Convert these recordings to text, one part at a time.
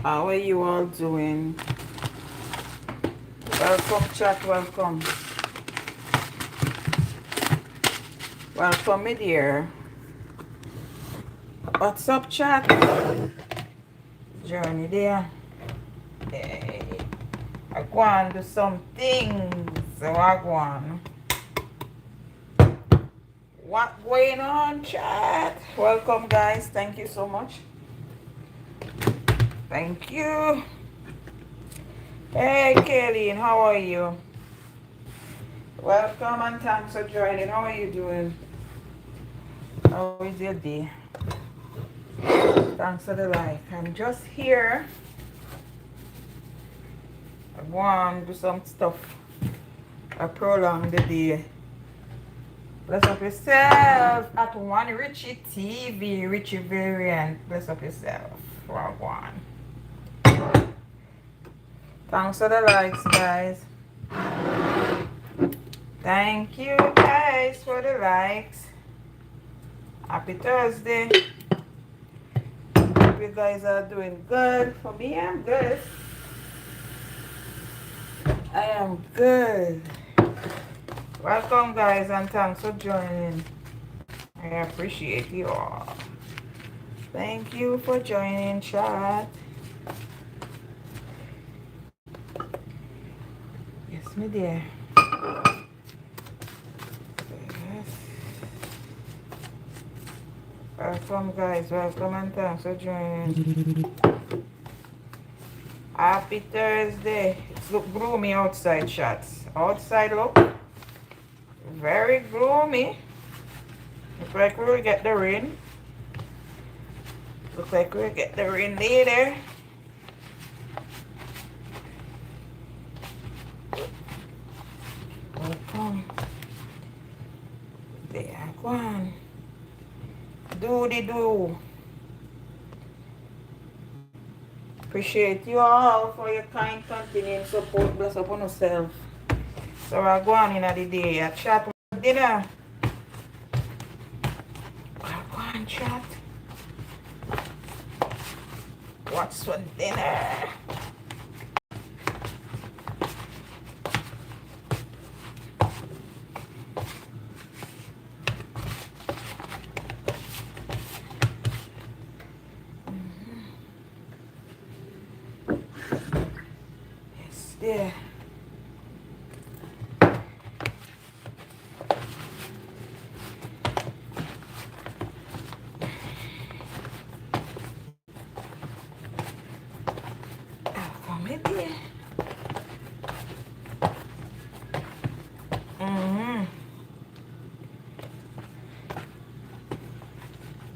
How are you all doing? Welcome, chat. Welcome. Welcome, me dear. What's up, chat? Journey there. Hey. I go and do some things. So I go on. What going on, chat? Welcome, guys. Thank you so much. Thank you. Hey, Kaylin, how are you? Welcome and thanks for joining. How are you doing? How is your day? Thanks for the like. I'm just here. I want to do some stuff. I prolong the day. Bless up yourself at one Richie TV, Richie variant. Bless up yourself. For one. Thanks for the likes, guys. Thank you, guys, for the likes. Happy Thursday. Hope you guys are doing good. For me, I'm good. I am good. Welcome, guys, and thanks for joining. I appreciate you all. Thank you for joining, chat. Yes, me dear. Yes. Welcome, guys. Welcome and thanks for joining. Happy Thursday. It's look gloomy outside, shots. Outside look very gloomy. Looks like we'll get the rain. Looks like we'll get the rain later. Welcome. There, go on. Do. Appreciate you all for your kind continuing support. Bless upon yourself. So I go on in the day. I chat with dinner. I go on chat. What's for dinner? Yes, there.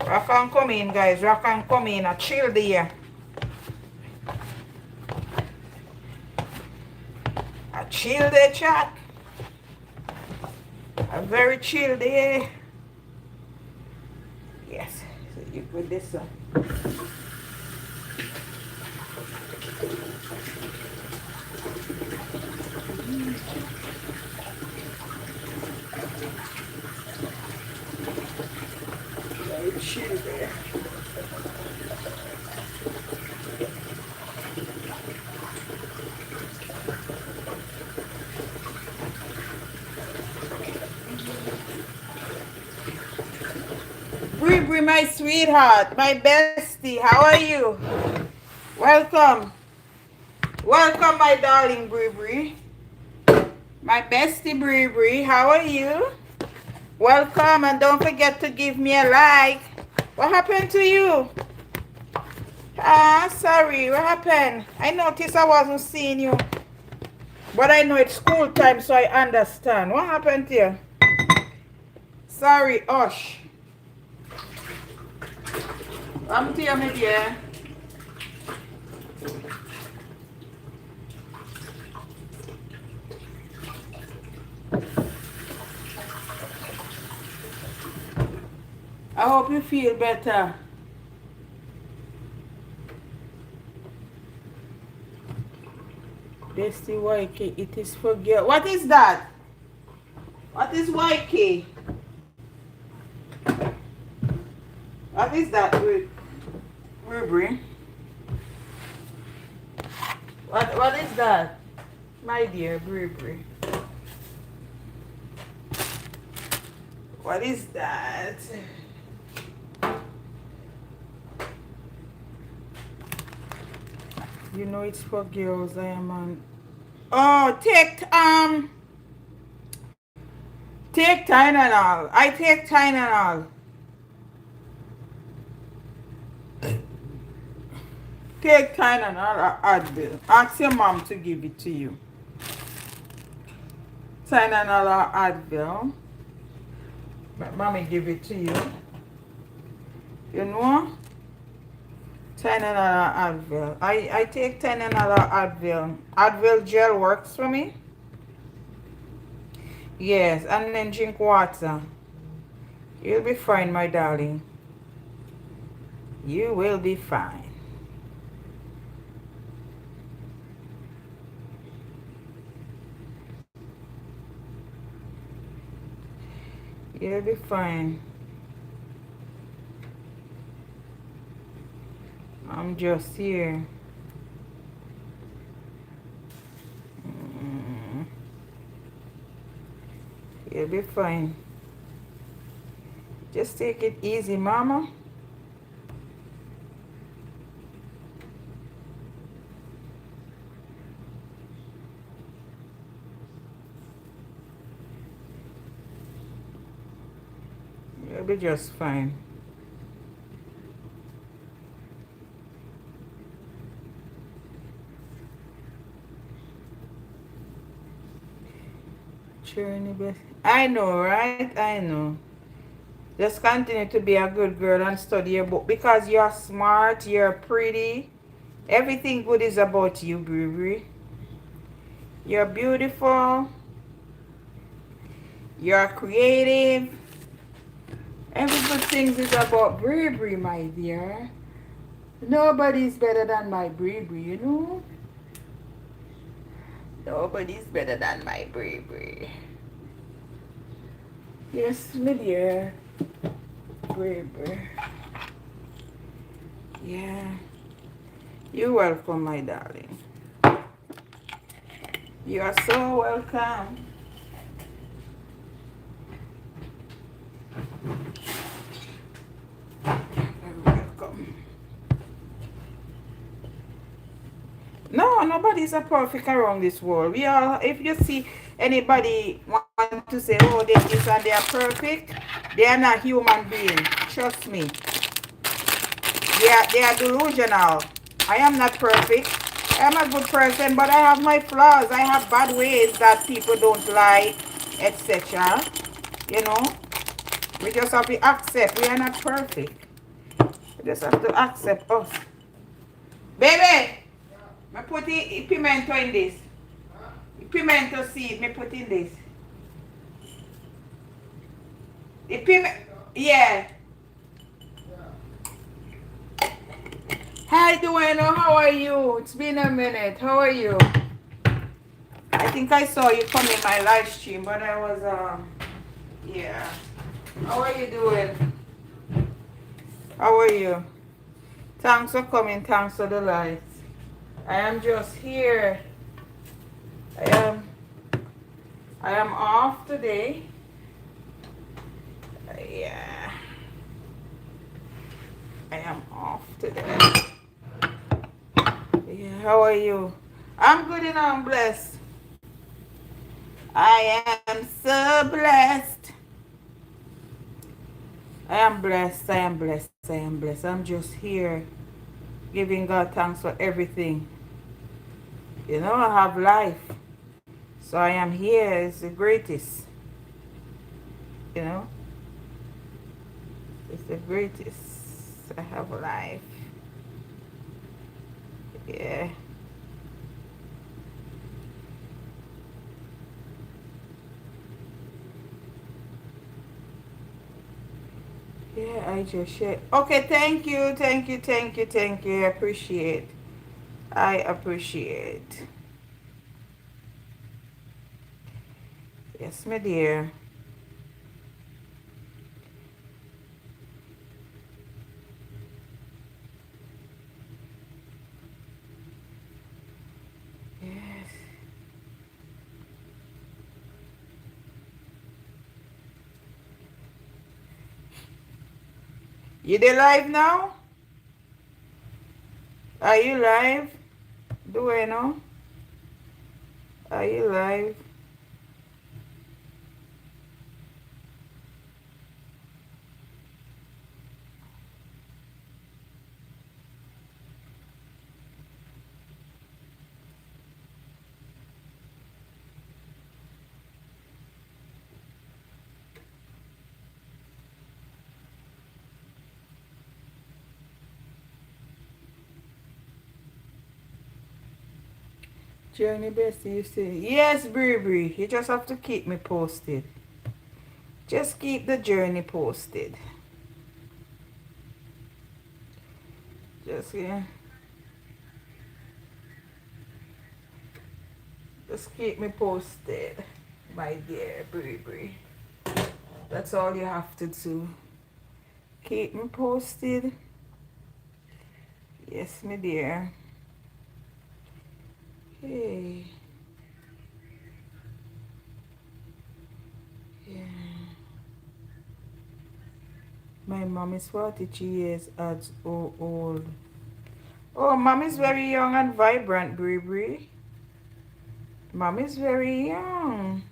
Rock and come in, guys. Rock and come in. A chill day. A chill day, chat. A very chill day. Yes. So you put this on. Very chill there. Bree, my sweetheart, my bestie, how are you? Welcome. Welcome, my darling Bree. My bestie Bree, how are you? Welcome, and don't forget to give me a like. What happened to you? Sorry, what happened? I noticed I wasn't seeing you. But I know it's school time, so I understand. What happened to you? Sorry, Osh. I'm to you, my dear. I hope you feel better. Bestie YK, it is for girl. What is that? What is YK? What is that, Ruby? What is that? My dear Brie Brie. What is that? You know it's for girls. I am on. Oh, take Tylenol. I take Tylenol. Take Tylenol or Advil. Ask your mom to give it to you. Tylenol or Advil. Mommy give it to you. You know? Tylenol or Advil. I take Tylenol or Advil. Advil gel works for me. Yes, and then drink water. You'll be fine, my darling. You will be fine. You'll be fine. I'm just here. You'll be fine. Just take it easy, mama. You'll be just fine. Journey best. I know, right? I know. Just continue to be a good girl and study your book because you're smart, you're pretty. Everything good is about you, Brie. You're beautiful. You're creative. Every good thing is about Brie, my dear. Nobody's better than my Brie, you know? Nobody's better than my Brie. Yes, my dear. Brie. Yeah. You're welcome, my darling. You are so welcome. You're welcome. No, nobody's a perfect around this world. We all, if you see anybody want to say, oh, they this and they are perfect, they are not human beings. Trust me. They are delusional. I am not perfect. I am a good person, but I have my flaws. I have bad ways that people don't like, etc. You know, we just have to accept. We are not perfect. We just have to accept us. Baby, I put the pimento in this. Pimento seed, me put in this. The piment, yeah. Hi, Dueno, how are you? It's been a minute. How are you? I think I saw you come in my live stream, but I was, yeah. How are you doing? How are you? Thanks for coming. Thanks for the lights. I am just here. I am off today. Yeah. I am off today. Yeah, how are you? I'm good and I'm blessed. I am so blessed. I am blessed. I am blessed. I am blessed. I'm just here giving God thanks for everything. You know, I have life. So I am here. It's the greatest. You know, it's the greatest. I have life. Yeah. Yeah, I just share. Okay, thank you. I appreciate. I appreciate. Yes, my dear. You there live now? Are you live? Do I know? Are you live? Journey Bestie, you say? Yes, Bree. You just have to keep me posted. Just keep the journey posted. Just, yeah. Just keep me posted, my dear Bree. That's all you have to do. Keep me posted. Yes, my dear. Hey. Yeah. My mom is 42 years old. Oh, mom is very young and vibrant, Bree. Mom is very young.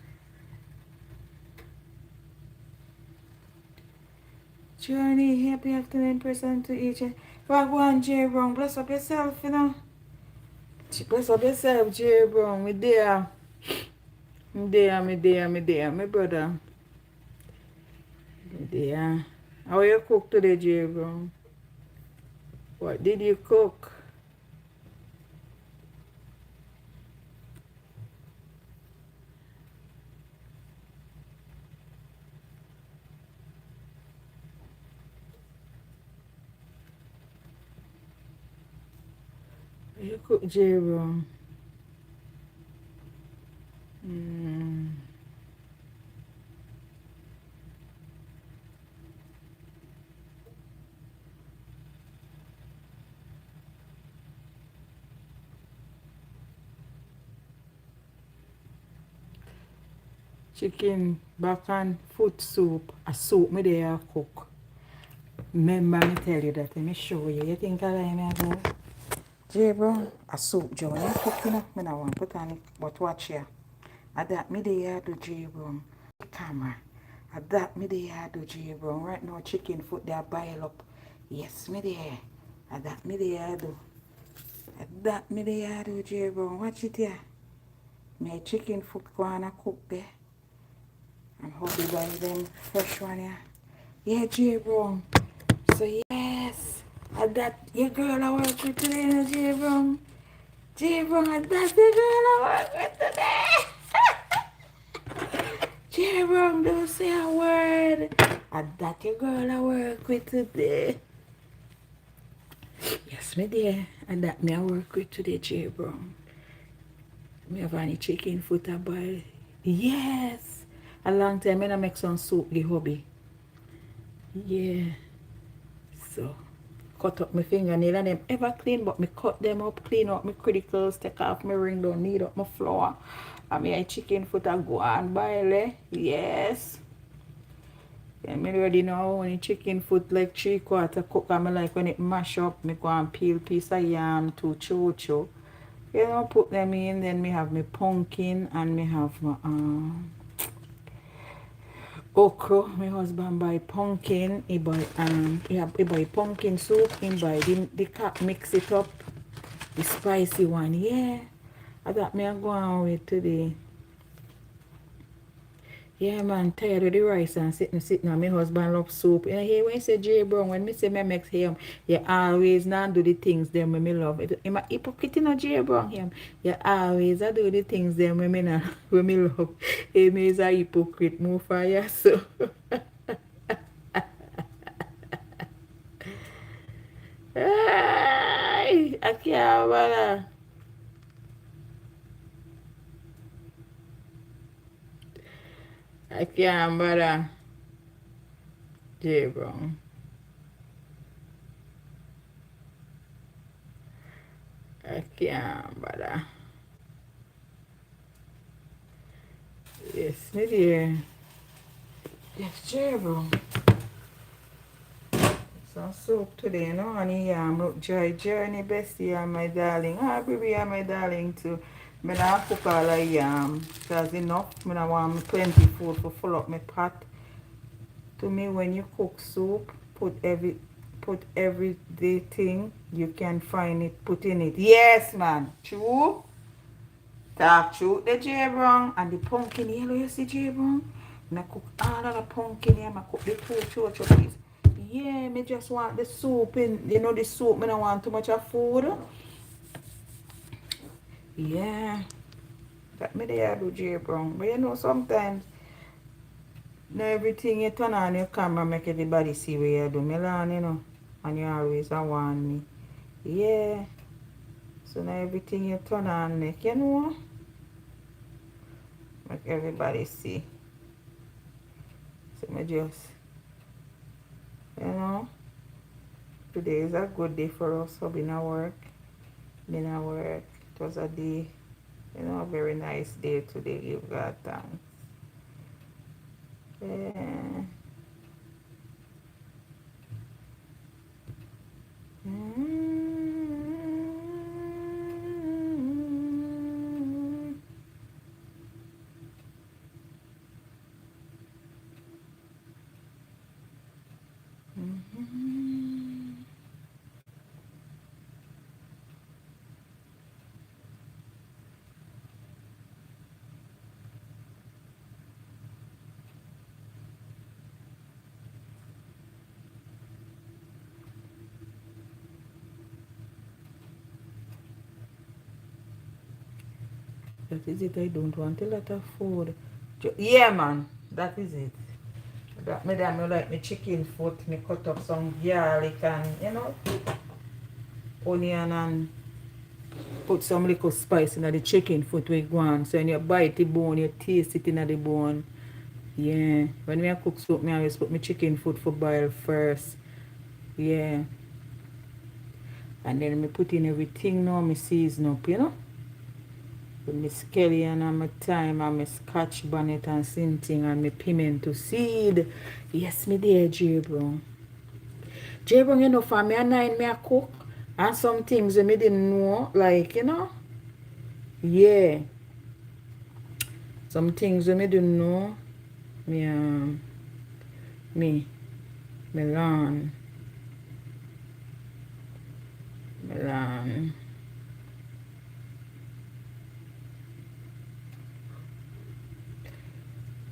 Journey, happy afternoon, person to each. What one, J. Brown? Bless up yourself, you know. Bless up yourself, J. Brown. Me there. My brother. Me there. How you cook today, J. Brown? What did you cook? You cook, J. Brown. Chicken, back and foot soup. A soup me there cook. Remember me tell you that. Let me show you. You think I like me go? J. Brown, a soup, John. You cooking up? Me not want to put on it. But watch here. I that me there do, J. Brown. Camera. I that me there do, J. Brown. Right now chicken foot there boil up. Yes, me there. I that me there do. I that me there do, J. Brown. Watch it here. My chicken foot go on a cook there. I'm hoping buy them fresh one here. Yeah, J. Brown. So yes, I got your girl I work with today, J. Brown. J. Brown, I got the girl I work with today. J. Brown, don't say a word. I got your girl I work with today. Yes, me dear. I got me I work with today, J. Brown. Me have any chicken foot a boil. Yes. A long time I make some soup, the hobby. Yeah. So, cut up my fingernail and them ever clean, but me cut them up, clean up my criticals, take off my ring, don't need up my flour. And me chicken foot a go and boil, eh? Yes. And me already know when the chicken foot like 3/4 cook, and me like when it mash up, me go and peel piece of yam to chocho. You know, put them in, then me have my pumpkin and me have my okra. My husband buy pumpkin. He buy he buy pumpkin soup. He buy the cap, mix it up. The spicy one. Yeah. I got me a go on with today. Yeah, man, tired of the rice and sitting on my husband love soup. You know, here when you say J. Brown, when me say me make him, you always not do the things them when me love. I'm a hypocrite, you know, J. Brown, him. You always I do the things them when me not, when me love. Him is a hypocrite, move for you, so. Ay, I can't bother. I can't bother. J. Brown. I can't bother. Yes, me dear. Yes, J. Brown. Some soup today, you know, and yam joy journey bestie and my darling. Ah, baby and my darling too. Me not cook all the yam. That's enough. Me not want me plenty food to full up my pot. To me, when you cook soup, put every thing you can find it, put in it. Yes, man. True. Talk true. The J Brown and the pumpkin yellow, you see J Brown? I cook all of the pumpkin here. I cook the two chocho piece. Yeah, me just want the soup in. You know the soup, me don't want too much of food. Yeah. That me there do J Brown. But you know sometimes not everything you turn on your camera make everybody see what you do. Me learn, you know. And you always want me. Yeah. So now everything you turn on make, you know. Make everybody see. So me just, you know, today is a good day for us. So been at work. Been at work. It was a day, you know, a very nice day today. Give God thanks. Yeah. That is it. I don't want a lot of food. Yeah, man. That is it. That me damn like me chicken foot. Me cut up some garlic and, you know, onion and put some little spice in the chicken foot we go on. So when you bite the bone, you taste it in the bone. Yeah. When I cook soup, I always put my chicken foot for boil first. Yeah. And then I put in everything now, me season up, you know. With my scallion and my thyme and my scotch bonnet and something and my pimento seed. Yes, me there, J Brown. J Brown, you know, for me a 9 me a cook. And some things me didn't know, like, you know. Yeah. Some things me didn't know. Me learn.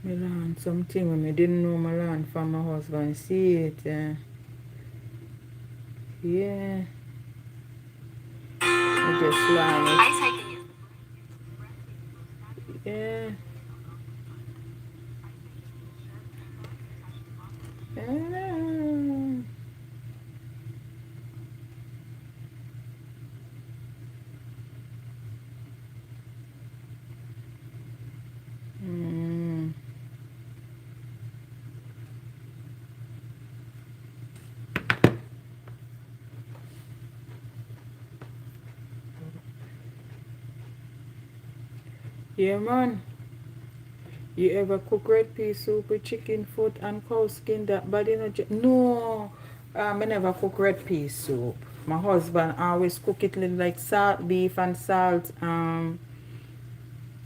Me learn something when I didn't know. I learned from my husband. See it. Yeah. I just learn it. Yeah. Yeah, man. You ever cook red pea soup with chicken foot and cow skin that body? No. I never cook red pea soup. My husband always cook it like salt beef and salt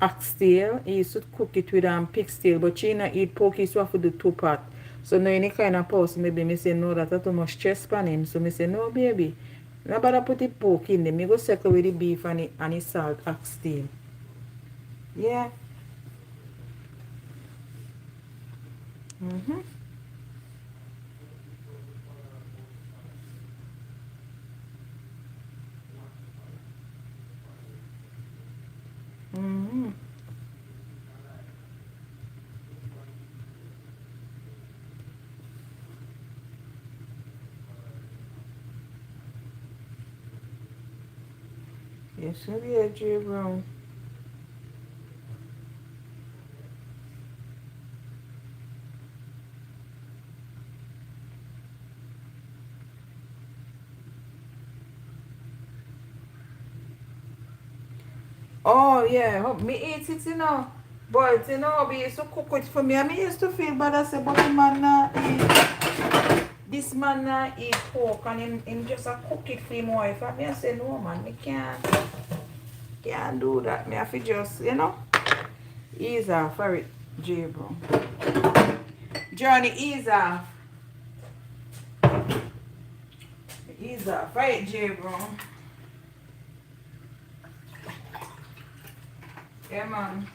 oxtail. He used to cook it with pig tail, but she not eat pork. He used to have to do 2 pot. So now any kind of person maybe me say no, that's too much stress on him. So me say no, baby. Nobody put the pork in there. Me go circle with the beef and the salt oxtail. Yeah. Mm-hmm. Mm-hmm. Yes, sir, yeah, J Brown. Oh yeah, me eat it, you know. But you know, we used to cook it for me. I used to feel bad. I said, but the man not eat. this man eat pork and him just a cook it for him wife. And I say, no man, me can't do that. Me have to just, you know, ease off for it, J bro. Journey, ease off. Ease off, right, J bro. Yeah, man.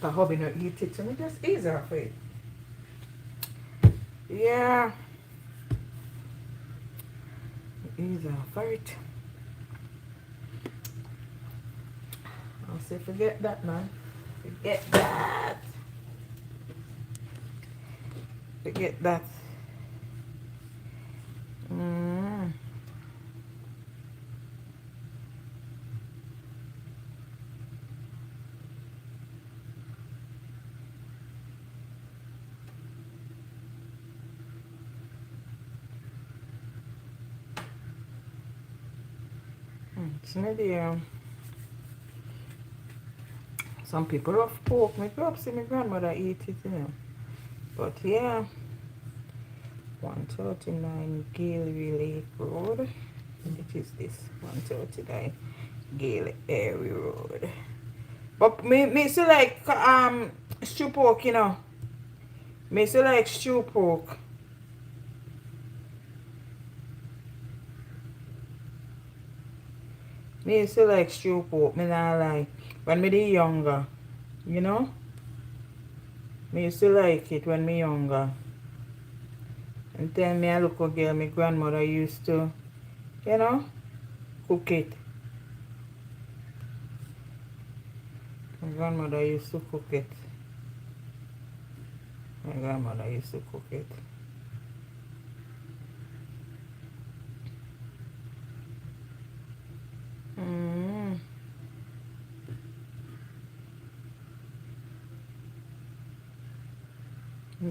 I hope you don't eat it, so me just ease off it. Yeah. Ease off it. I'll say forget that, man. Forget that. Forget that. It's not there. Some people love pork. Me grew up see my grandmother eat it, you know. But yeah. 139 Gale Lake Road. It is this 139 Gale Airy Road. But me still like stew pork, you know. Me still like stew pork. Me still like stew pork, me not like when me the younger, you know. Me used to like it when me younger. And then me a little girl, my grandmother used to, you know, cook it. My grandmother used to cook it. My grandmother used to cook it.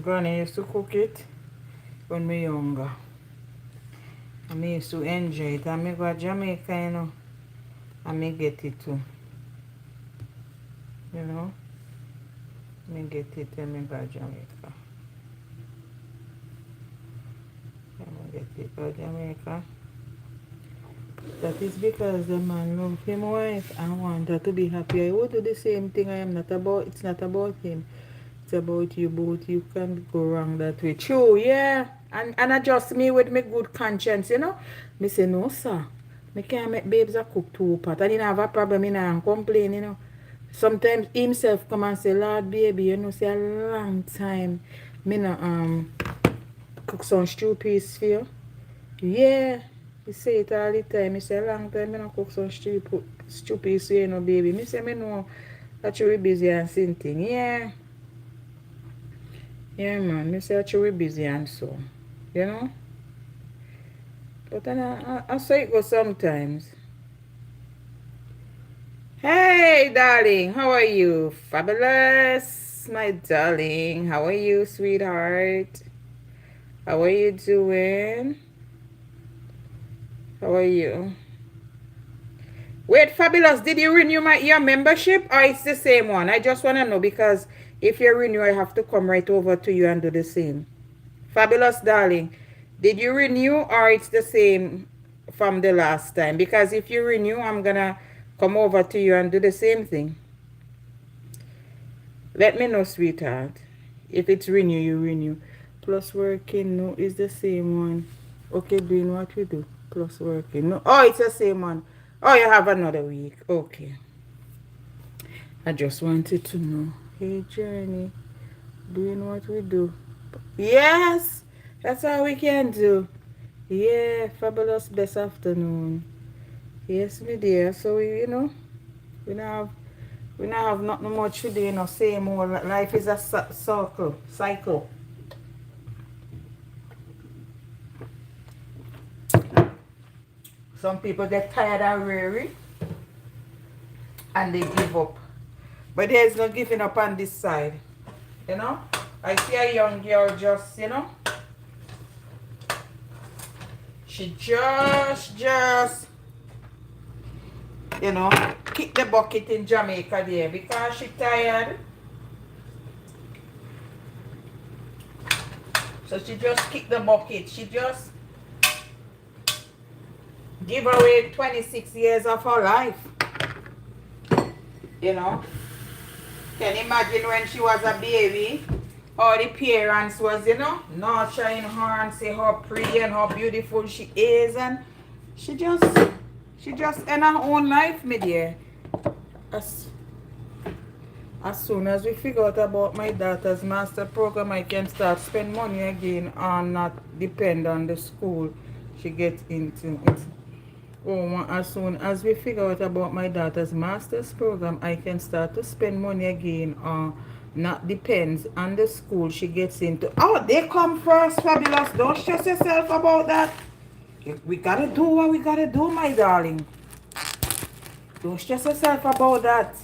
Granny used to cook it when me younger. And me used to enjoy it. And me go to Jamaica, you know, and me get it too. You know? Me get it and me go to Jamaica. And me get it go to Jamaica. That is because the man loves his wife and want her to be happy. I would do the same thing. It's not about him. It's about you both. You can't go wrong that way. True, yeah. And adjust me with my good conscience, you know. Me say, no, sir. Me can't make babes a cook two pot. I didn't have a problem, I don't complain, you know. Sometimes himself come and say, Lord, baby, you know, say a long time. Me no cook some stew piece for you. Yeah. He say it all the time. He say a long time I don't cook some stew piece for you, know, baby. Me say, me know that you be busy and something. Yeah. Yeah, man, me say you busy and so, you know. But then I say it go sometimes. Hey, darling, how are you? Fabulous, my darling. How are you, sweetheart? How are you doing? How are you? Wait, Fabulous, did you renew your membership or it's the same one? I just want to know because if you renew, I have to come right over to you and do the same. Fabulous, darling. Did you renew or it's the same from the last time? Because if you renew, I'm going to come over to you and do the same thing. Let me know, sweetheart. If it's renew, you renew. Plus working, no, it's the same one. Okay, doing what we do. Plus working. No, oh, it's the same one. Oh, you have another week. Okay. I just wanted to know. Hey, Journey. Doing what we do. Yes. That's all we can do. Yeah. Fabulous best afternoon. Yes, me dear. So, you know, we not have nothing much to do, you know. Same old. Life is a cycle. Some people get tired and weary and they give up. But there's no giving up on this side. You know? I see a young girl just, you know. She just, you know, kick the bucket in Jamaica there because she tired. So she just kicked the bucket. She just give away 26 years of her life. You know? Can you imagine when she was a baby? All the parents was, you know, nurturing her and say how pretty and how beautiful she is, and she just end her own life, my dear. As soon as we figure out about my daughter's master program, I can start spend money again and not depend on the school she gets into. As soon as we figure out about my daughter's master's program, I can start to spend money again not depends on the school she gets into. Oh, they come first, Fabulous. Don't stress yourself about that. We gotta do what we gotta do, my darling. Don't stress yourself about that.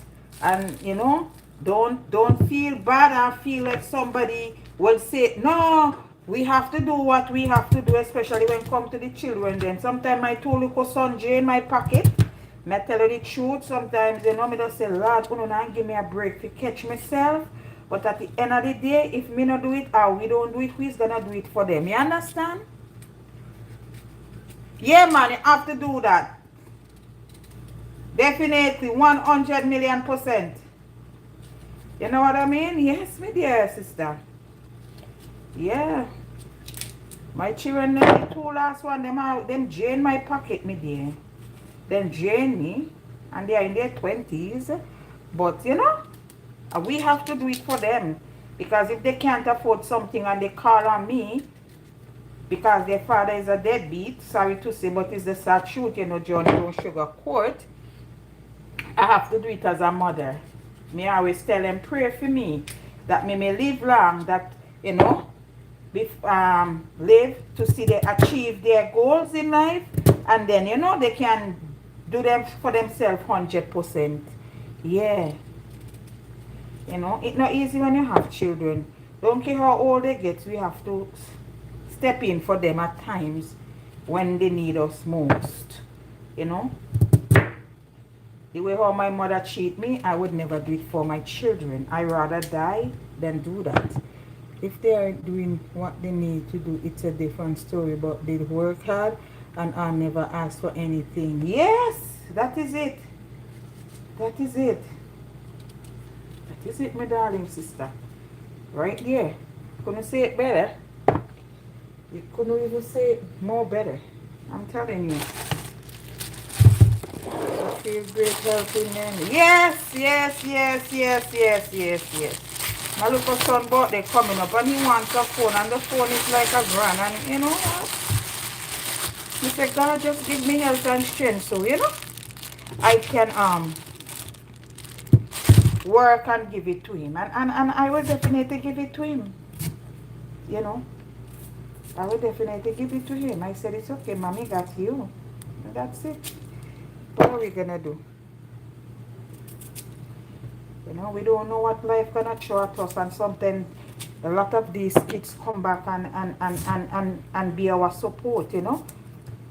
And you know, don't feel bad and feel like somebody will say, no, we have to do what we have to do, especially when it comes to the children. Then sometimes I told little son Jay in my pocket. I tell you the truth. Sometimes, you know, me just say, Lord, you know, give me a break to catch myself. But at the end of the day, if me not do it or we don't do it, who's gonna do it for them? You understand? Yeah, man, you have to do that. Definitely, 100,000,000%. You know what I mean? Yes, my dear sister. Yeah. My children, the two last one, them drain my pocket, my dear. Them drain me, and they are in their 20s. But, you know, we have to do it for them. Because if they can't afford something and they call on me, because their father is a deadbeat, sorry to say, but it's the sad truth, you know, John, don't sugarcoat. I have to do it as a mother. Me always tell them, pray for me, that me may live long, that, you know, live to see they achieve their goals in life, and then, you know, they can do them for themselves 100%. Yeah. You know, it's not easy when you have children. Don't care how old they get, we have to step in for them at times when they need us most. You know? The way how my mother treat me, I would never do it for my children. I rather die than do that. If they are doing what they need to do, it's a different story. But they work hard and I never ask for anything. Yes, that is it. That is it. That is it, my darling sister. Right there. Couldn't say it better. You couldn't even say it more better. I'm telling you. I feel great helping them. Yes, yes, yes, yes, yes, yes, yes. My little son birthday coming up and he wants a phone, and the phone is like a grand, and you know what? He said, God, just give me health and strength, so you know I can work and give it to him, and I will definitely give it to him. You know, I will definitely give it to him. I said, it's okay, mommy got you. And that's it. What are we gonna do? You know, we don't know what life gonna throw at us, and sometimes a lot of these kids come back and be our support, you know.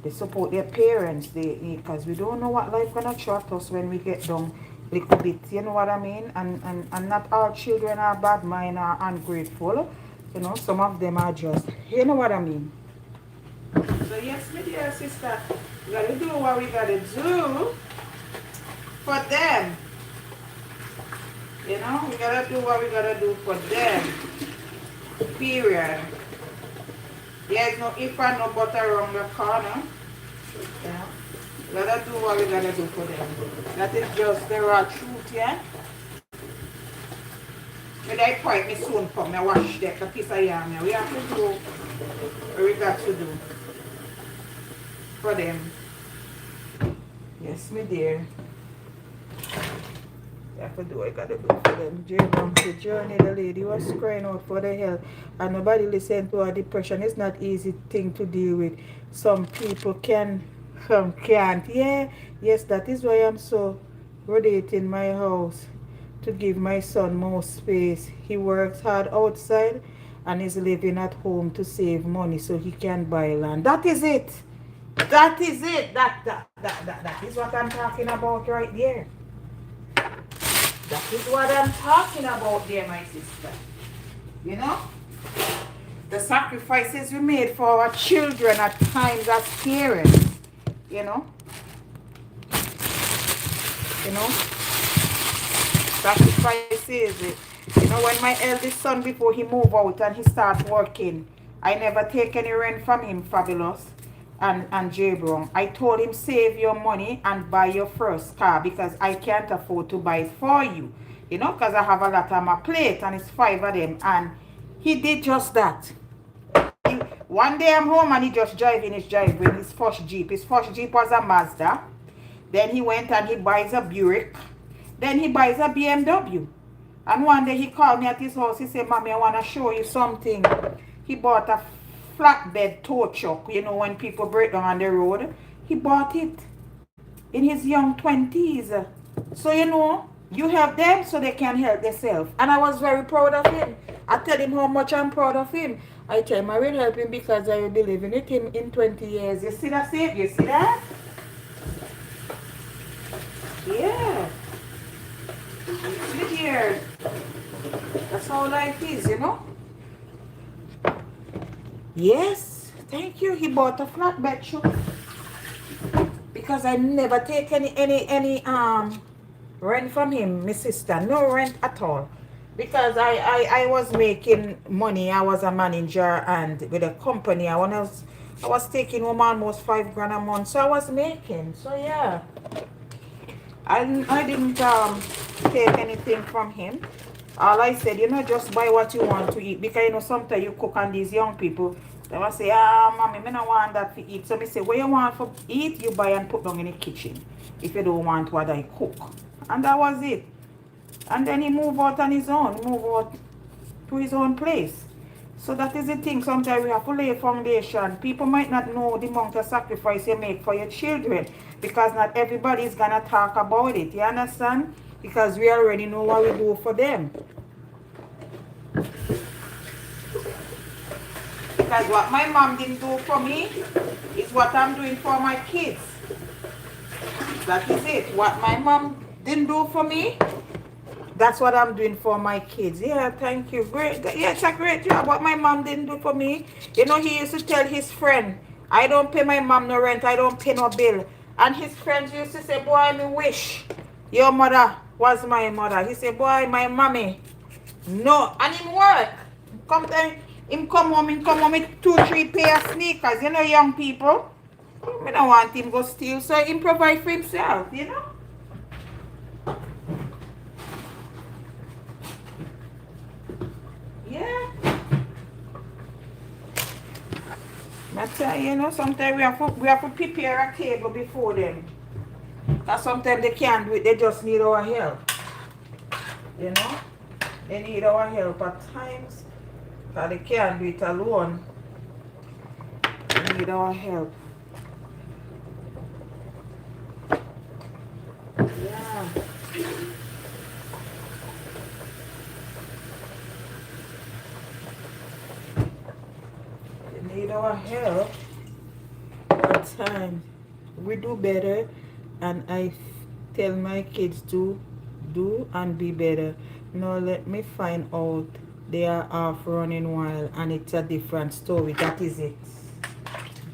They support their parents, because we don't know what life gonna throw at us when we get down a little bit, you know what I mean? And not all children are bad mind or ungrateful. You know, some of them are just, you know what I mean? So yes, my dear sister, we gotta do what we gotta do for them. You know, we gotta do what we gotta do for them. Period. There's no if and no but around the corner. You know, we gotta do what we gotta do for them. That is just the raw truth, yeah? But I point me soon come, I wash that a piece of yam. We have to do what we got to do for them. Yes, my dear. I have to do what I gotta do for them. The journey, the lady was crying out for the help, and nobody listened to her. Depression is not easy thing to deal with. Some people can, some can't. Yeah, yes, that is why I'm so rotating my house to give my son more space. He works hard outside and is living at home to save money so he can buy land. That is it. That is it. That is what I'm talking about right there. That is what I'm talking about there, my sister. You know? The sacrifices we made for our children at times as parents. You know? You know? Sacrifices. You know, when my eldest son, before he moved out and he start working, I never take any rent from him, Fabulous and J Brown. I told him, save your money and buy your first car because I can't afford to buy it for you. You know, because I have a lot on my plate and it's 5 of them. And he did just that. One day I'm home and he just driving his first Jeep. His first Jeep was a Mazda. Then he went and he buys a Buick. Then he buys a BMW. And one day he called me at his house. He said, Mommy, I want to show you something. He bought a flatbed tow truck. You know, when people break down on the road. He bought it in his young 20s. So, you know, you help them so they can help themselves. And I was very proud of him. I tell him how much I'm proud of him. I tell him I will help him because I will be living with him in 20 years. You see that, Save? You see that? Yeah. Years. That's how life is, you know? Yes. Thank you. He bought a flatbed truck. Because I never take any rent from him, my sister. No rent at all. Because I was making money. I was a manager and with a company. I was taking home almost $5 grand a month. So I was making. So yeah. I didn't take anything from him. All I said, you know, just buy what you want to eat. Because, you know, sometimes you cook on these young people. They will say, Mommy, I don't want that to eat. So I say, what you want for eat, you buy and put down in the kitchen. If you don't want what I cook. And that was it. And then he moved out on his own. He moved out to his own place. So that is the thing. Sometimes we have to lay a foundation. People might not know the amount of sacrifice you make for your children. Because not everybody is going to talk about it. You understand? Because we already know what we do for them. Because what my mom didn't do for me is what I'm doing for my kids. That is it. What my mom didn't do for me, that's what I'm doing for my kids. Yeah, thank you. Great. Yeah, it's a great job. What my mom didn't do for me. You know, he used to tell his friend, I don't pay my mom no rent. I don't pay no bill. And his friends used to say, boy, I wish your mother was my mother. He said, boy, my mommy. No. And him work. Him come home with 2-3 pair of sneakers. You know, young people. I don't want him go steal. So him provide for himself, you know. Yeah. That's you know, sometimes we have to prepare a table before them. Because sometimes they can't do it, they just need our help. You know? They need our help at times. Because they can't do it alone. They need our help. Yeah. Need our help at times. We do better, and I tell my kids to do and be better. Now let me find out they are off running wild and it's a different story. That is it.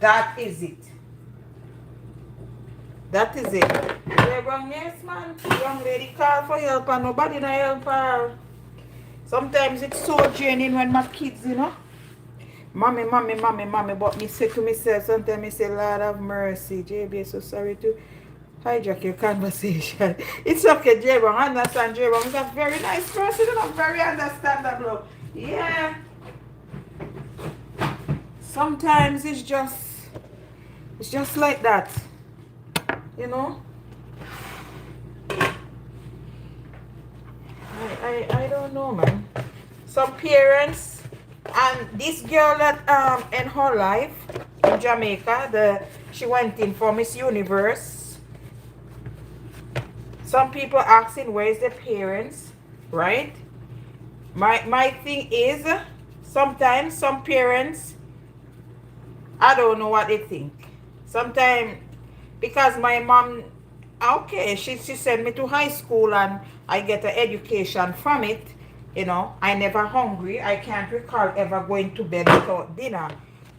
That is it. That is it. Yeah, wrong, yes, man. Young lady call for help and nobody not help her. Sometimes it's so draining when my kids, you know. Mommy, but me say to myself, sometimes me say, Lord have mercy, JB, so sorry to hijack your conversation. It's okay, JB, I understand, JB, he's a very nice person, and I'm very understandable. Yeah. Sometimes it's just like that, you know. I don't know, man. Some parents. And this girl that in her life in Jamaica, she went in for Miss Universe. Some people asking where's the parents, right? My thing is sometimes some parents, I don't know what they think. Sometimes because my mom, okay, she sent me to high school and I get an education from it. You know, I never hungry. I can't recall ever going to bed without dinner.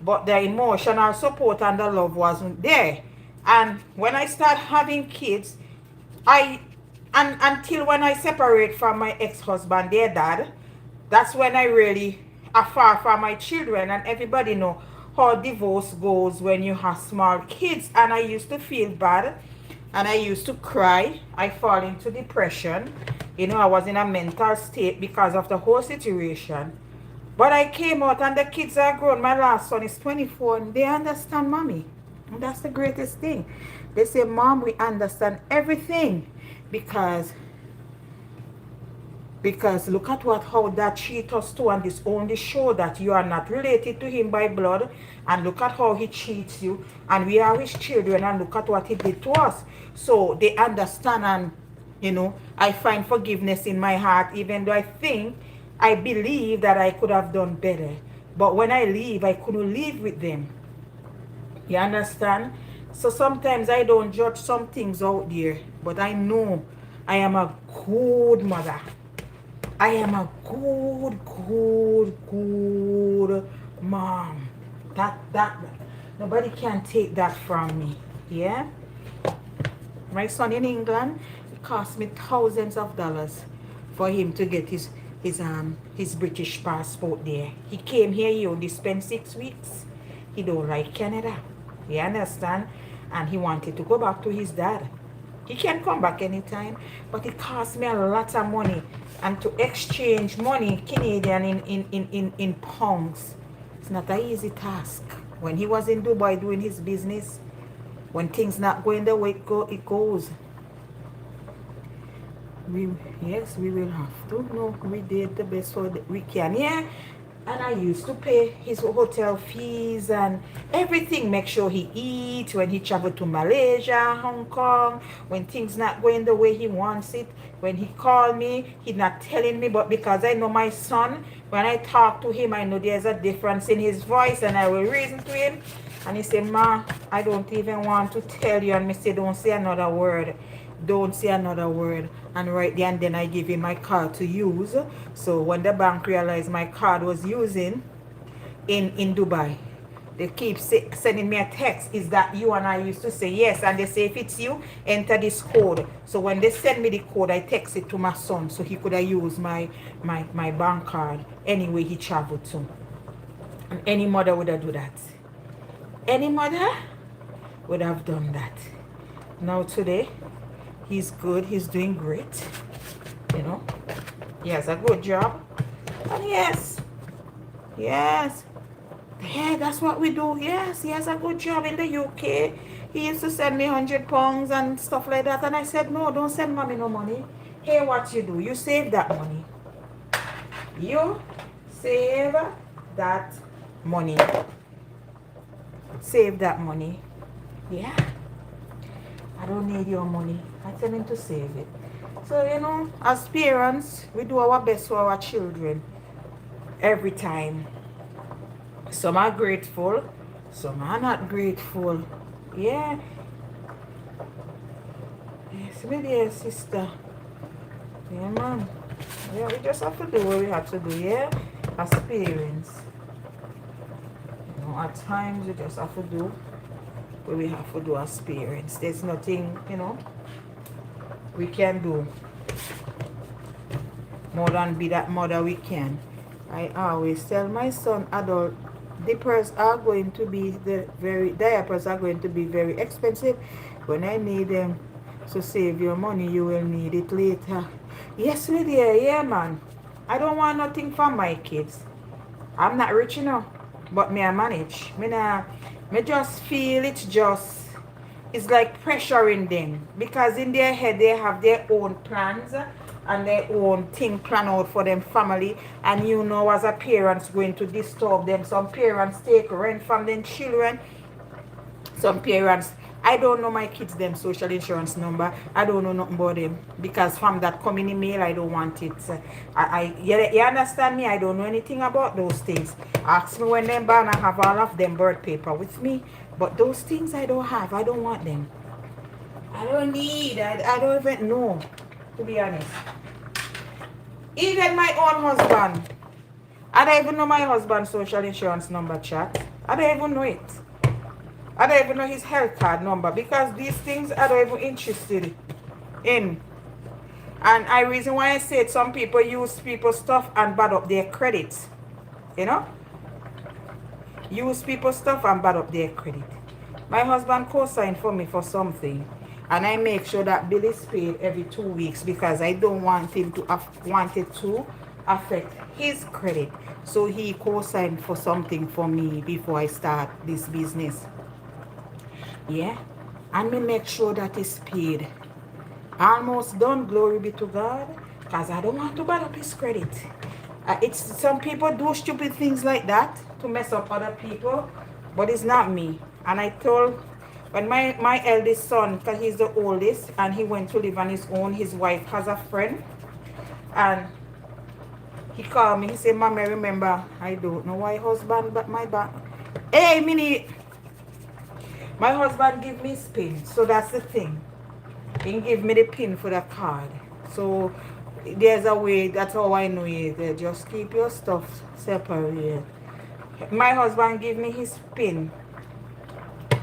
But the emotional support and the love wasn't there. And when I start having kids, I and until when I separate from my ex-husband, their dad, that's when I really are far from my children. And everybody know how divorce goes when you have small kids. And I used to feel bad and I used to cry. I fall into depression. You know, I was in a mental state because of the whole situation. But I came out and the kids are grown. My last son is 24 and they understand mommy. And that's the greatest thing. They say, Mom, we understand everything because look at how that cheat us too, and this only show that you are not related to him by blood, and look at how he cheats you, and we are his children, and look at what he did to us. So they understand, and you know, I find forgiveness in my heart, even though I believe that I could have done better. But when I leave, I couldn't live with them. You understand? So sometimes I don't judge some things out there, but I know I am a good mother. I am a good mom. That nobody can take that from me. Yeah? My son in England, it cost me thousands of dollars for him to get his British passport there. He came here, he only spent 6 weeks. He don't like Canada. You understand? And he wanted to go back to his dad. He can come back anytime, but it cost me a lot of money. And to exchange money, Canadian in pounds, it's not an easy task. When he was in Dubai doing his business, when things not going the way it goes. Yes, we will have to. No, we did the best we can. Yeah. And I used to pay his hotel fees and everything. Make sure he eats when he travel to Malaysia, Hong Kong, when things not going the way he wants it. When he call me, he not telling me, but because I know my son, when I talk to him, I know there's a difference in his voice, and I will reason to him. And he say, Ma, I don't even want to tell you. And me say, don't say another word. Don't say another word. And right there and then I give him my card to use. So when the bank realized my card was using in Dubai, they keep sending me a text. Is that you? And I used to say yes. And they say, if it's you, enter this code. So when they send me the code, I text it to my son so he could have used my bank card anywhere he traveled to. And any mother would have done that. Any mother would have done that. Now today, he's good. He's doing great. You know, he has a good job. And yes, yeah, that's what we do. Yes, he has a good job in the UK. He used to send me £100 and stuff like that. And I said, no, don't send mommy no money. Hey, what you do? You save that money. You save that money. Save that money. Yeah. I don't need your money. I tell him to save it. So, you know, as parents, we do our best for our children every time. Some are grateful, some are not grateful. Yeah. Yes, my dear sister. Yeah, man. Yeah, we just have to do what we have to do, yeah? As parents. You know, at times we just have to do what we have to do as parents. There's nothing, you know, we can do more than be that mother we can. I always tell my son, adult diapers are going to be very expensive. When I need them, so save your money, you will need it later. Yes, Lydia, yeah, man. I don't want nothing for my kids. I'm not rich enough, but me I manage. Me just feel it's like pressuring them, because in their head they have their own plans and their own thing planned out for them family, and you know, as a parent's going to disturb them. Some parents take rent from their children. Some parents, I don't know my kids them social insurance number. I don't know nothing about them, because from that coming email I don't want it. You understand me? I don't know anything about those things. Ask me when they're born. I have all of them birth paper with me, but those things I don't have. I don't want them. I don't need. I don't even know, to be honest. Even my own husband. I don't even know my husband's social insurance number, chat. I don't even know it. I don't even know his health card number because these things I don't even interested in. And I reason why I said some people use people's stuff and bad up their credit. You know? Use people's stuff and bad up their credit. My husband co-signed for me for something. And I make sure that bill is paid every 2 weeks because I don't want him to want it to affect his credit. So he co-signed for something for me before I start this business. Yeah. And me make sure that it's paid. Almost done, glory be to God. Because I don't want to bad up his credit. It's some people do stupid things like that to mess up other people. But it's not me. And I told when my eldest son, because he's the oldest, and he went to live on his own, his wife has a friend. And he called me. He said, Mommy, remember, I don't know why husband, but my back. Hey, Minnie. My husband give me his pin. So that's the thing. He give me the pin for the card. So there's a way. That's how I know it. Just keep your stuff separate. My husband give me his pin.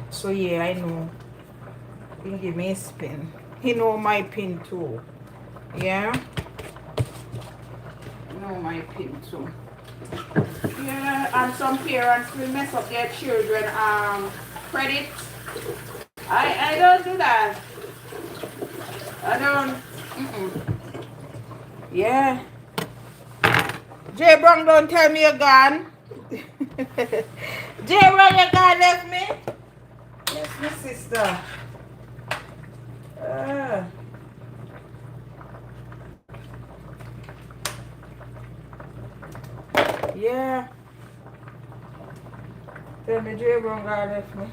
So yeah, I know. He give me his pin. He know my pin too. Yeah. Know my pin too. Yeah, and some parents will mess up their children credit. I don't do that. I don't. Yeah. Jay Brown, don't tell me you're gone. Jay Brown, you gone left me? Yes, my sister. Yeah. Tell me Jay Brown gone left me.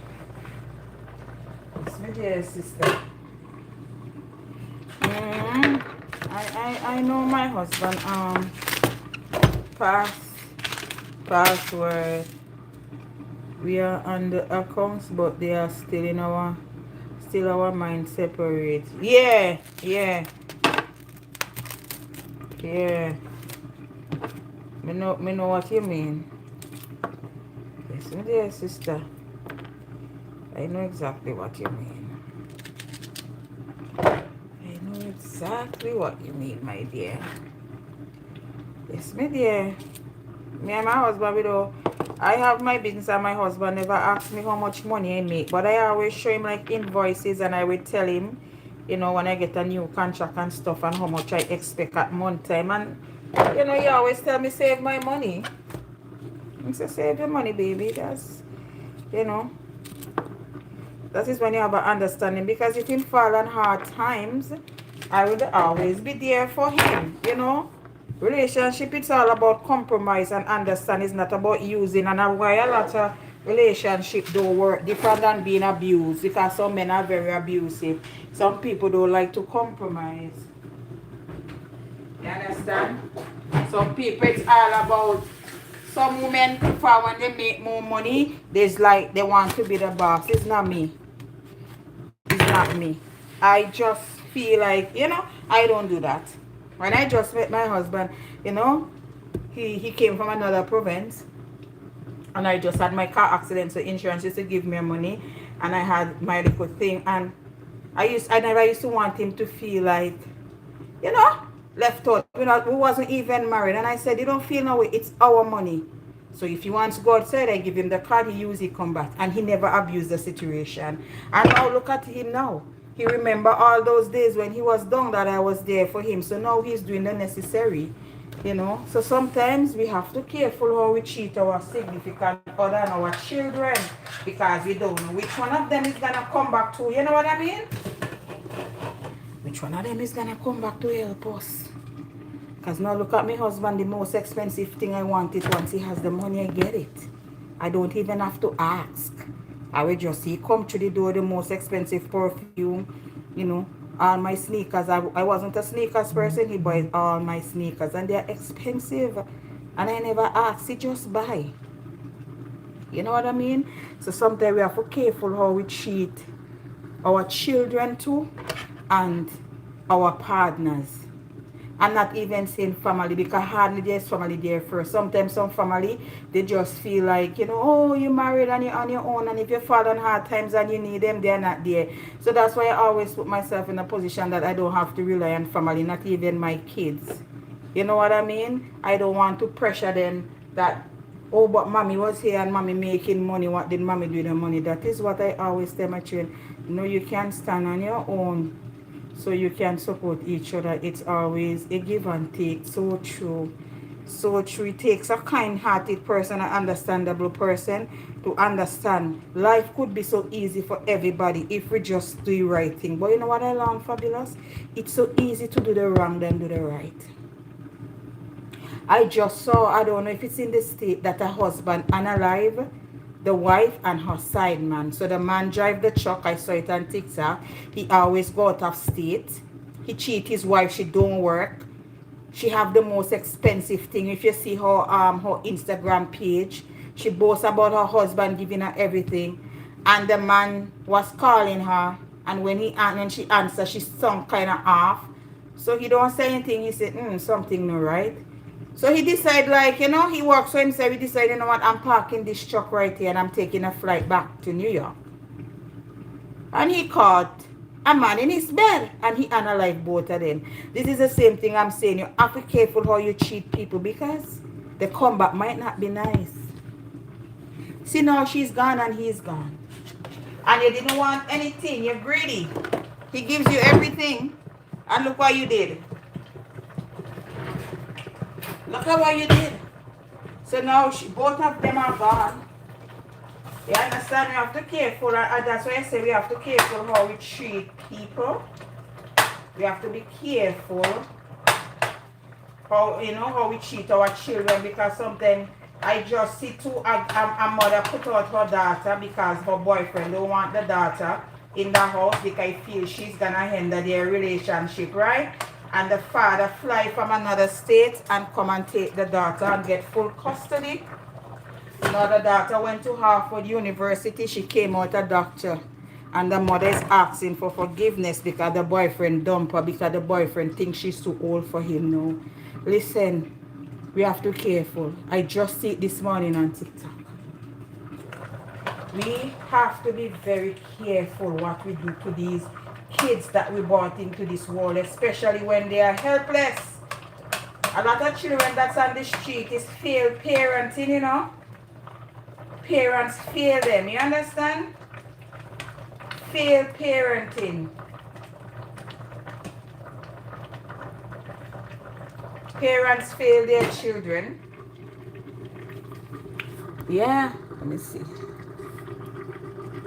It's my dear sister. I know my husband password. We are on the accounts, but they are still in our mind separate. Yeah. Me know what you mean. Yes, my dear sister. I know exactly what you mean. Exactly what you mean, my dear. Yes, my dear. Me and my husband, I have my business and my husband never asks me how much money I make. But I always show him like invoices and I will tell him, you know, when I get a new contract and stuff and how much I expect at month time. And, you know, he always tell me save my money. I say save your money, baby. That's, you know, that is when you have an understanding. Because if he fall on hard times, I will always be there for him, you know. Relationship, it's all about compromise and understand. It's not about using. And why a lot of relationship don't work different than being abused. Because some men are very abusive. Some people don't like to compromise. You understand? Some people, it's all about. Some women prefer when they make more money, there's like they want to be the boss. It's not me. It's not me. I just feel like, you know, I don't do that. When I just met my husband, you know, he came from another province. And I just had my car accident, so insurance used to give me money. And I had my little thing. And I never used to want him to feel like, you know, left out. You know, we wasn't even married. And I said, you don't feel no way, it's our money. So if he wants to go outside, I give him the card, he use it, come back. And he never abused the situation. And now look at him now. He remember all those days when he was down that I was there for him. So now he's doing the necessary, you know. So sometimes we have to be careful how we treat our significant other and our children. Because we don't know which one of them is going to come back to, you know what I mean? Which one of them is going to come back to help us? Because now look at my husband, the most expensive thing I want it. Once he has the money, I get it. I don't even have to ask. I will just see come through the door, the most expensive perfume, you know, all my sneakers. I wasn't a sneakers person. He buys all my sneakers and they're expensive. And I never ask, he just buy. You know what I mean? So sometimes we have to be careful how we treat our children too and our partners. I'm not even saying family, because hardly there's family there first. Sometimes some family, they just feel like, you know, oh, you married and you're on your own, and if you fall on hard times and you need them, they're not there. So that's why I always put myself in a position that I don't have to rely on family, not even my kids. You know what I mean? I don't want to pressure them that, oh, but mommy was here and mommy making money. What did mommy do with the money? That is what I always tell my children. No, you can stand on your own, so you can support each other. It's always a give and take. So true. So true. It takes a kind-hearted person, an understandable person to understand life could be so easy for everybody if we just do the right thing. But you know what I learned, Fabulous? It's so easy to do the wrong than do the right. I just saw, I don't know if it's in the state, that a husband unalive the wife and her side man. So the man drive the truck. I saw it on TikTok. He always go out of state. He cheat his wife. She don't work. She have the most expensive thing. If you see her Instagram page, she boasts about her husband giving her everything. And the man was calling her, and when she answered, she sung kind of off. So he don't say anything. He said, something no right. So he decided, like, you know, he works for himself. He decided, you know what, I'm parking this truck right here and I'm taking a flight back to New York. And he caught a man in his bed and he unalived both of them. This is the same thing I'm saying. You have to be careful how you treat people, because the comeback might not be nice. See, now she's gone and he's gone. And you didn't want anything. You're greedy. He gives you everything. And look what you did. Look at what you did. So now both of them are gone. You understand? We have to be careful. And that's why I say we have to be careful how we treat people. We have to be careful how we treat our children, because sometimes I just see a mother put out her daughter because her boyfriend don't want the daughter in the house because I feel she's gonna hinder their relationship, right? And the father fly from another state and come and take the daughter and get full custody. Now the daughter went to Harvard University. She came out a doctor. And the mother is asking for forgiveness because the boyfriend dumped her, because the boyfriend thinks she's too old for him now. Listen, we have to be careful. I just see it this morning on TikTok. We have to be very careful what we do to these kids that we brought into this world, especially when they are helpless. A lot of children that's on the street is failed parenting, you know. Parents fail them, you understand? Failed parenting. Parents fail their children. Yeah, let me see.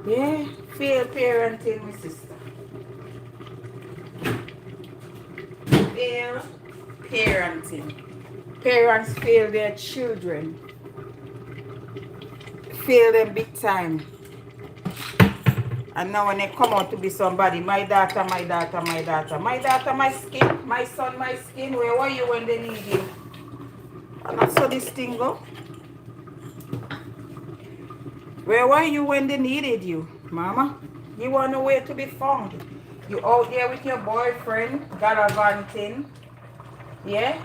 Yeah, failed parenting, my sister. Failed parenting. Parents fail their children. Fail them big time. And now when they come out to be somebody, my daughter, my daughter, my daughter, my daughter, my skin, my son, my skin, where were you when they need you? And that's how this thing go. Where were you when they needed you, mama? You want nowhere to be found. You out there with your boyfriend, gallivanting. Yeah?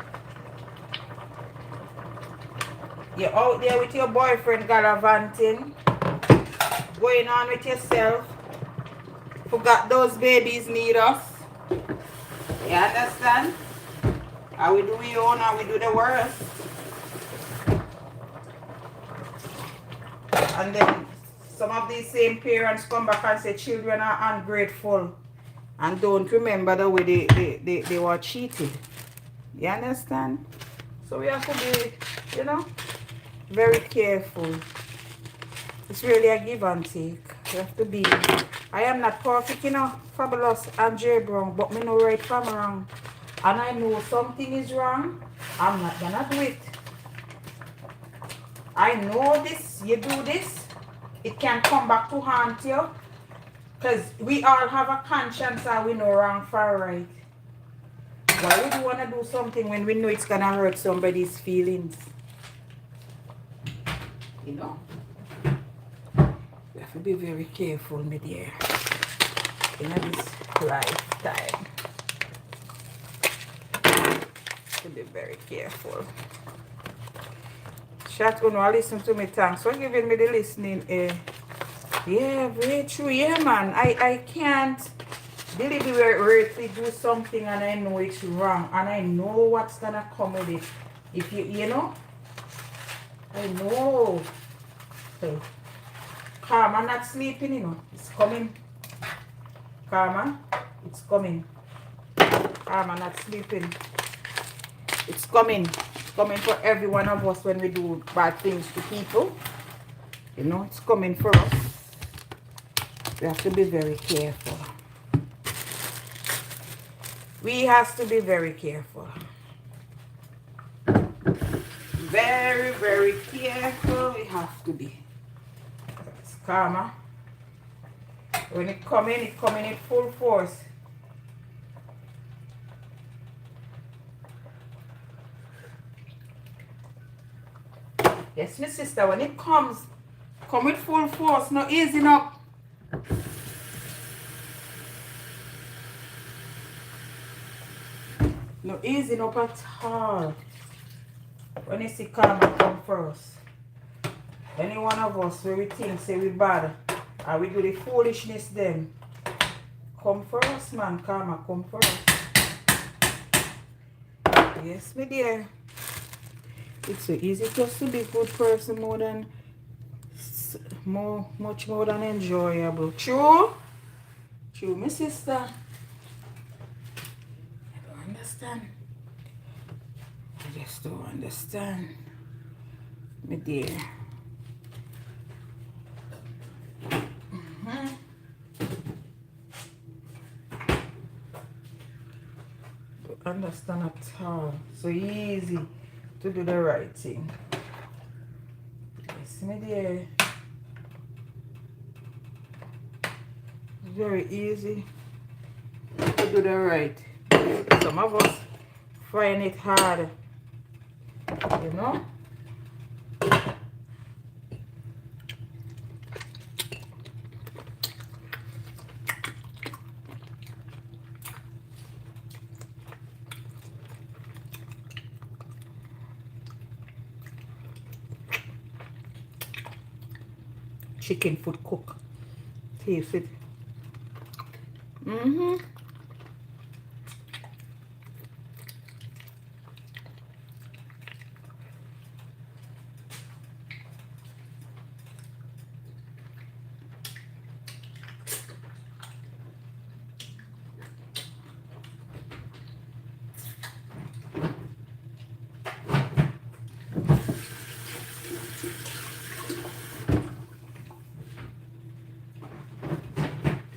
You're out there with your boyfriend, gallivanting. Going on with yourself. Forgot those babies need us. You understand? How we do your own, how we do the worst. And then some of these same parents come back and say children are ungrateful and don't remember the way they were cheated. You understand? So we have to be, you know, very careful. It's really a give and take. You have to be. I am not perfect, you know, Fabulous and J Brown, but me know right from wrong. And I know something is wrong. I'm not gonna do it. I know this, you do this, it can come back to haunt you. Because we all have a conscience and we know wrong for right. Why would you want to do something when we know it's going to hurt somebody's feelings? You know? We have to be very careful, my dear. In this lifetime. to be very careful. Chat, you know, listen to me. Thanks for giving me the listening. Yeah, very true. Yeah, man. I can't deliberately do something and I know it's wrong and I know what's gonna come with it. If you know, I know. Hey, Karma not sleeping, you know. It's coming. Karma, it's coming. Karma not sleeping. It's coming. It's coming for every one of us when we do bad things to people. You know, it's coming for us. We have to be very careful. We have to be very careful. Very, very careful. We have to be. It's karma. When it come in full force. Yes, my sister, when it come with full force, no easing up. No easing up at all. When you see karma come first. Any one of us where we think say we bad and we do the foolishness then. Come first, man. Karma come first. Yes, my dear. It's so easy just to be a good person much more than enjoyable. True? True, my sister. I don't understand. I just don't understand. My dear. Don't understand at all. So easy to do the right thing. Yes, my dear. Very easy to do the right. Some of us find it hard, you know. Chicken food cook. Taste it.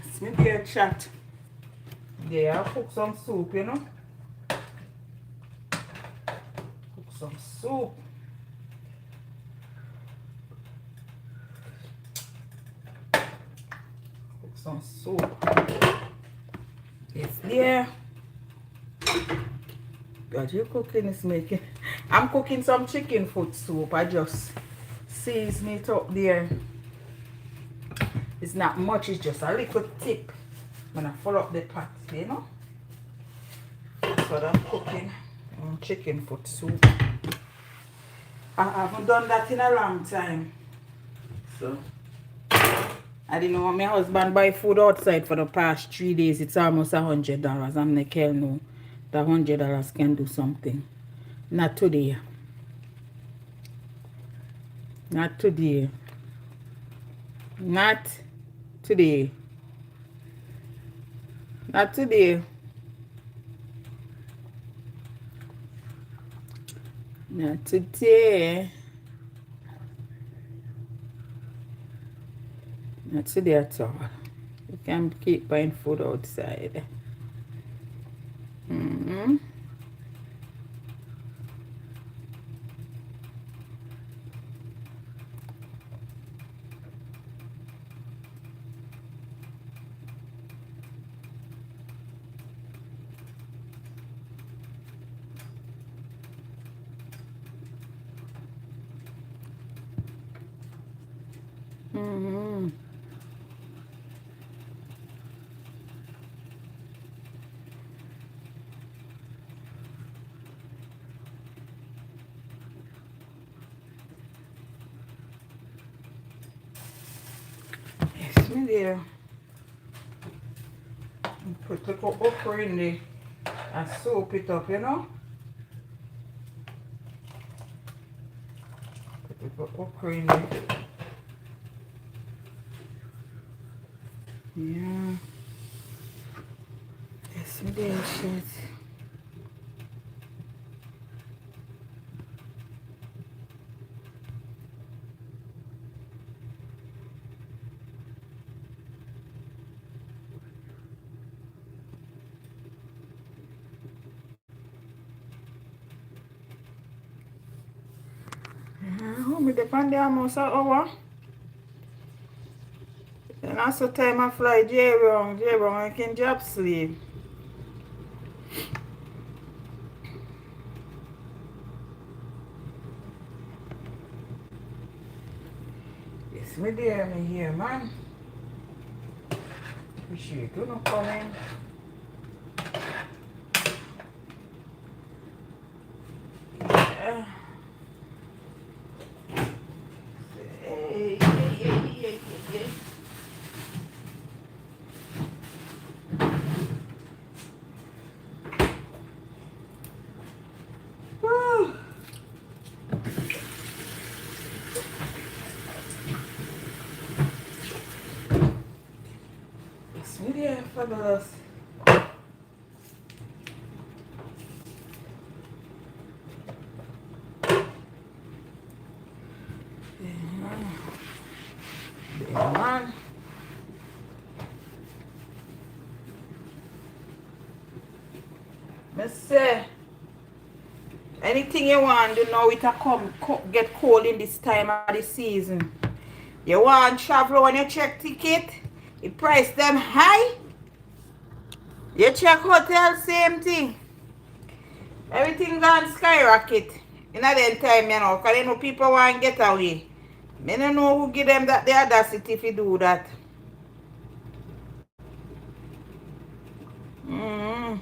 It's me dear chat. Yeah, I'll cook some soup, you know. Cook some soup. Cook some soup. Yes, dear. God, your cooking is making. I'm cooking some chicken foot soup. I just season it up there. It's not much, it's just a little tip. When I fill up the pot, you know. That's what I'm cooking. Chicken foot soup. I haven't done that in a long time. So I didn't know my husband buy food outside for the past 3 days. It's almost $100. I'm like, hell no. That $100 can do something. Not today. Not today. Not today. Not today. Not today. Not today at all. You can keep buying food outside. me there. Put the okra in there and soak it up, you know. Put the okra in there. Yeah. Yes, me there, shit. How me depend there almost an hour. Then also time I fly J-Wrong, I can job sleep. Yes, me there, me here, man. Appreciate you no coming. Yeah. Hey, hey. Woo. Yes, me there, fabulous. Yeah, man. Me say, anything you want, you know it a get cold in this time of the season. You want travel when you check ticket, the price them high. You check hotel, same thing. Everything gone skyrocket. In that time, you know, because you know people want to get away. I don't know who give them that the audacity if you do that. Mm-hmm.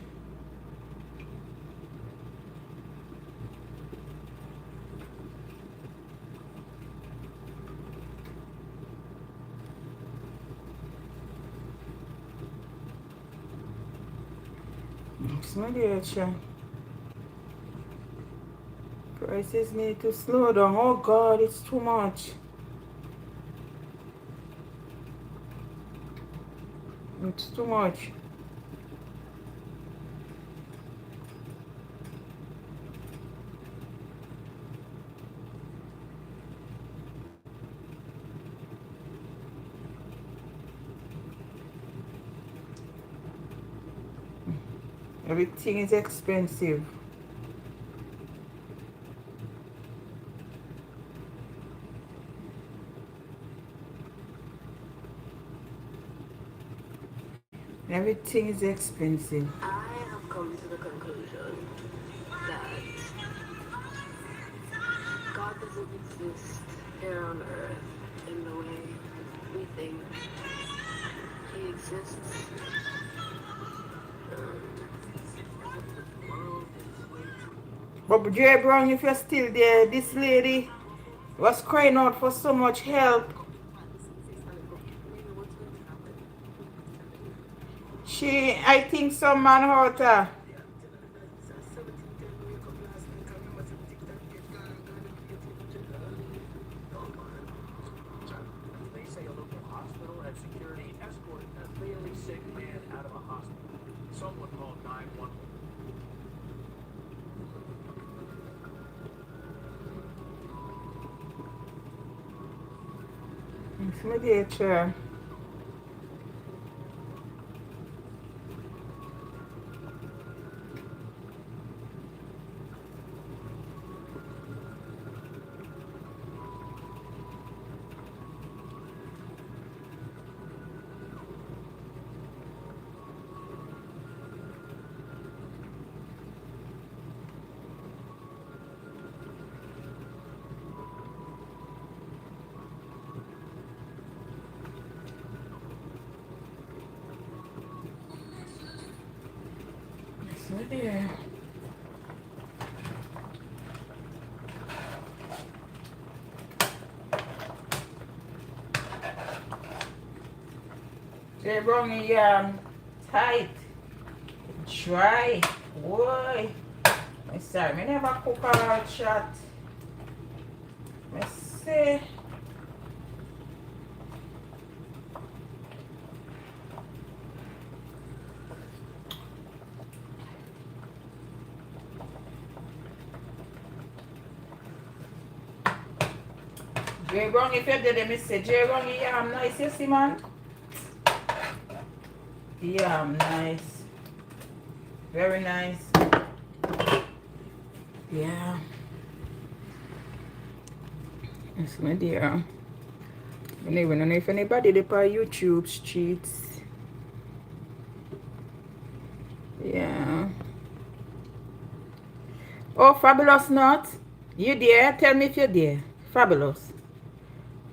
It's my dear child. Prices need to slow down. Oh God, it's too much. It's too much. Everything is expensive. Everything is expensive. I have come to the conclusion that God doesn't exist here on earth in the way we think. He exists. But J. Brown, if you're still there, this lady was crying out for so much help. I think some man hurt her. They say a local hospital had security escorted a clearly sick man out of a hospital. Someone called 911. It's my dear chair. Jay Brownie yam tight, dry. Boy, I sorry, me never cook a lot chat. Me say. Jay Brownie, if you did me say Jay Brownie yam nice, you see man? Yam nice. Very nice. Yeah. It's my dear. I don't even know if anybody did on YouTube streets. Yeah. Oh, Fabulous Nut. You there? Tell me if you're there. Fabulous.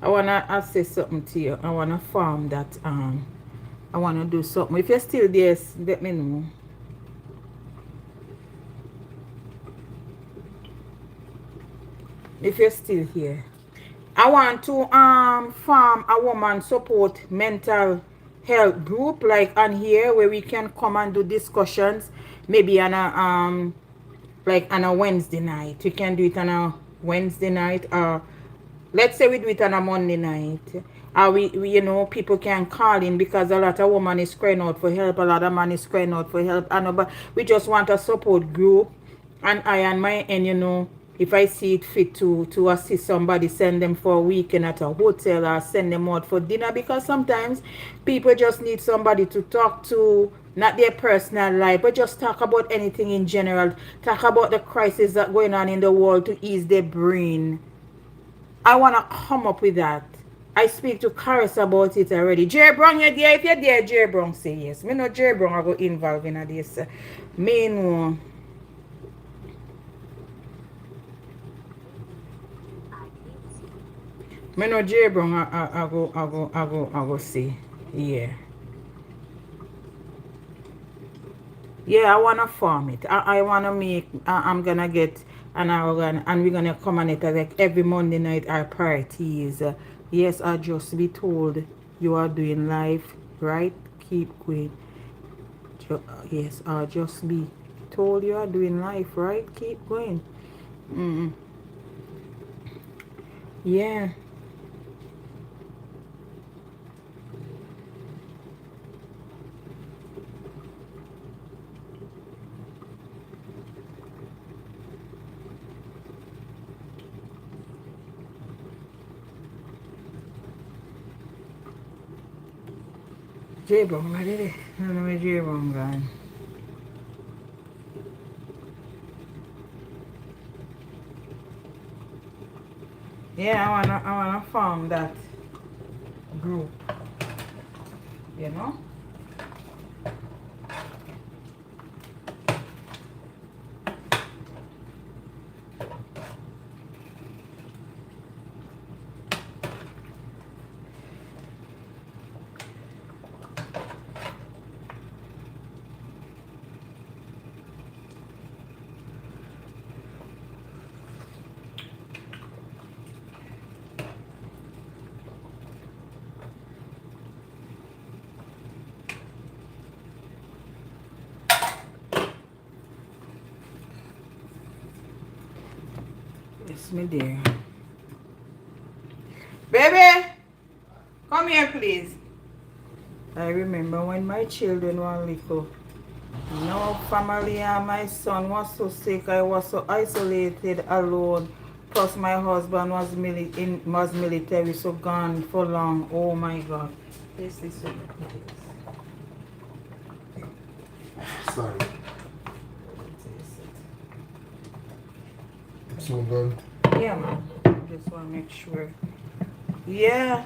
I wanna say something to you. I wanna farm that I wanna do something. If you're still there, let me know. If you're still here. I want to form a woman support mental health group like on here where we can come and do discussions maybe on a like on a Wednesday night. We can do it on a Wednesday night or let's say we do it on a Monday night. We you know people can call in because a lot of women is crying out for help, a lot of man is crying out for help. I know, but we just want a support group. And I on my end, you know, if I see it fit to assist somebody, send them for a weekend at a hotel or send them out for dinner because sometimes people just need somebody to talk to, not their personal life, but just talk about anything in general. Talk about the crisis that going on in the world to ease their brain. I want to come up with that. I speak to Karis about it already. Jerry Brown, you there? If you're there, Jerry Brown say yes. Me know Jerry Brown I go involved in this. Me know. Me know Jerry Brown I go see. Yeah. Yeah, I wanna farm it. I wanna make I'm gonna get an organ and we're gonna come on it like every Monday night our parties. Yes, I'll just be told you are doing life, right? Keep going. Yes, I'll just be told you are doing life, right? Keep going. Yeah. J-Bong, I did it. I don't know where J-Bong gone. Yeah, I wanna form that group. You know? Yes, my dear. Baby, come here, please. I remember when my children were little. No family and my son was so sick. I was so isolated, alone. Plus my husband was military, so gone for long. Oh my God. This is so Sorry. It's all done. yeah, man. Just want to make sure. Yeah.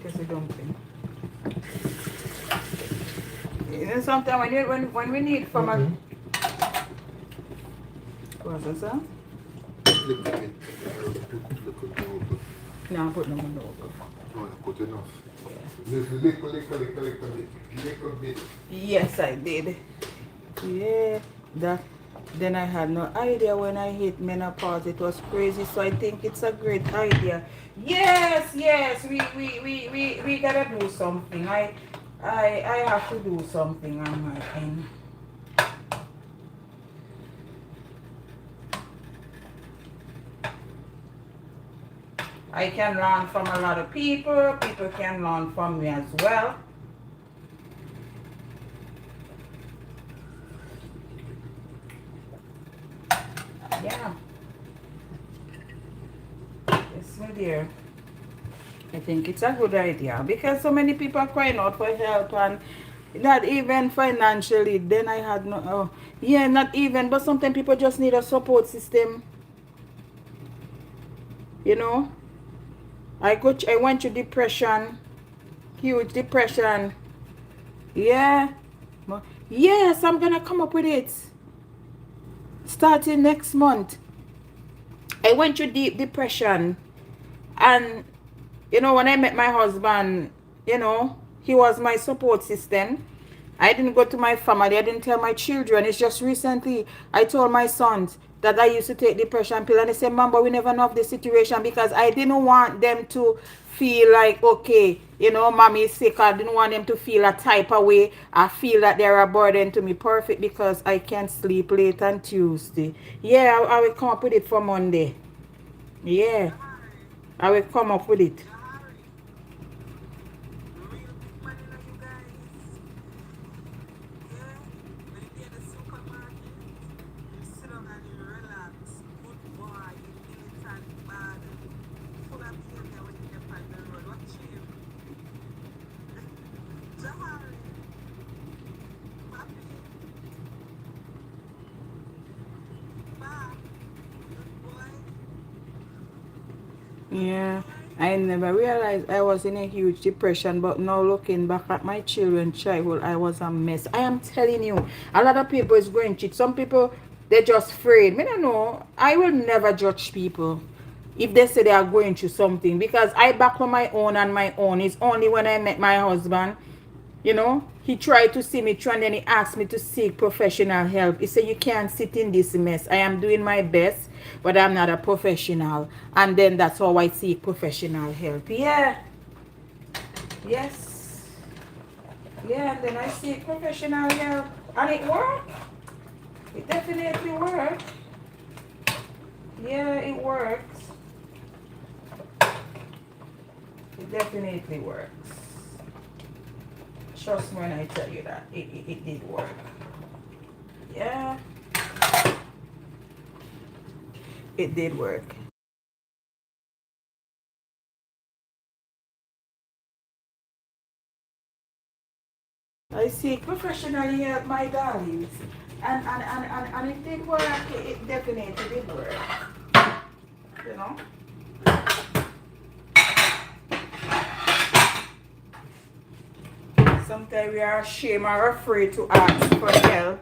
Just a dumpling. You know, sometimes when we need from a. What's that, sir? Little bit. Little. No, put no more over. No, I put enough. Little bit. Yes, I did. Yeah, that Then I had no idea when I hit menopause. It was crazy. So I think it's a great idea. Yes, yes, we gotta do something. I have to do something on my end. I can learn from a lot of people. People can learn from me as well. Yeah. Yes, my dear. I think it's a good idea because so many people are crying out for help and not even financially. Then I had no, oh, yeah, not even, but sometimes people just need a support system. You know, I went to depression, huge depression. Yeah, yes, I'm gonna come up with it starting next month. I went through deep depression, and you know, when I met my husband, you know, he was my support system. I didn't go to my family. I didn't tell my children. It's just recently I told my sons that I used to take depression pill, and they said, "Mom, but we never know of the situation," because I didn't want them to feel like, okay, you know, mommy is sick. I didn't want them to feel a type of way. I feel that they're a burden to me. Perfect, because I can't sleep late on Tuesday. Yeah, I will come up with it for Monday. Yeah, I will come up with it. Yeah, I never realized I was in a huge depression, but now looking back at my children's childhood, I was a mess. I am telling you, a lot of people is going through it. Some people, they're just afraid. Me don't know. I will never judge people if they say they are going through something, because I back on my own and my own. It's only when I met my husband, you know, he tried to see me through, and then he asked me to seek professional help. He said, "You can't sit in this mess. I am doing my best, but I'm not a professional." And then that's how I seek professional help. Yeah. Yes. Yeah, and then I seek professional help. And it worked. It definitely worked. Yeah, it works. It definitely works. Trust me when I tell you that it did work. Yeah, it did work. I seek professionally help, my darlings, and it did work. It definitely did work. You know. Sometimes we are ashamed or afraid to ask for help.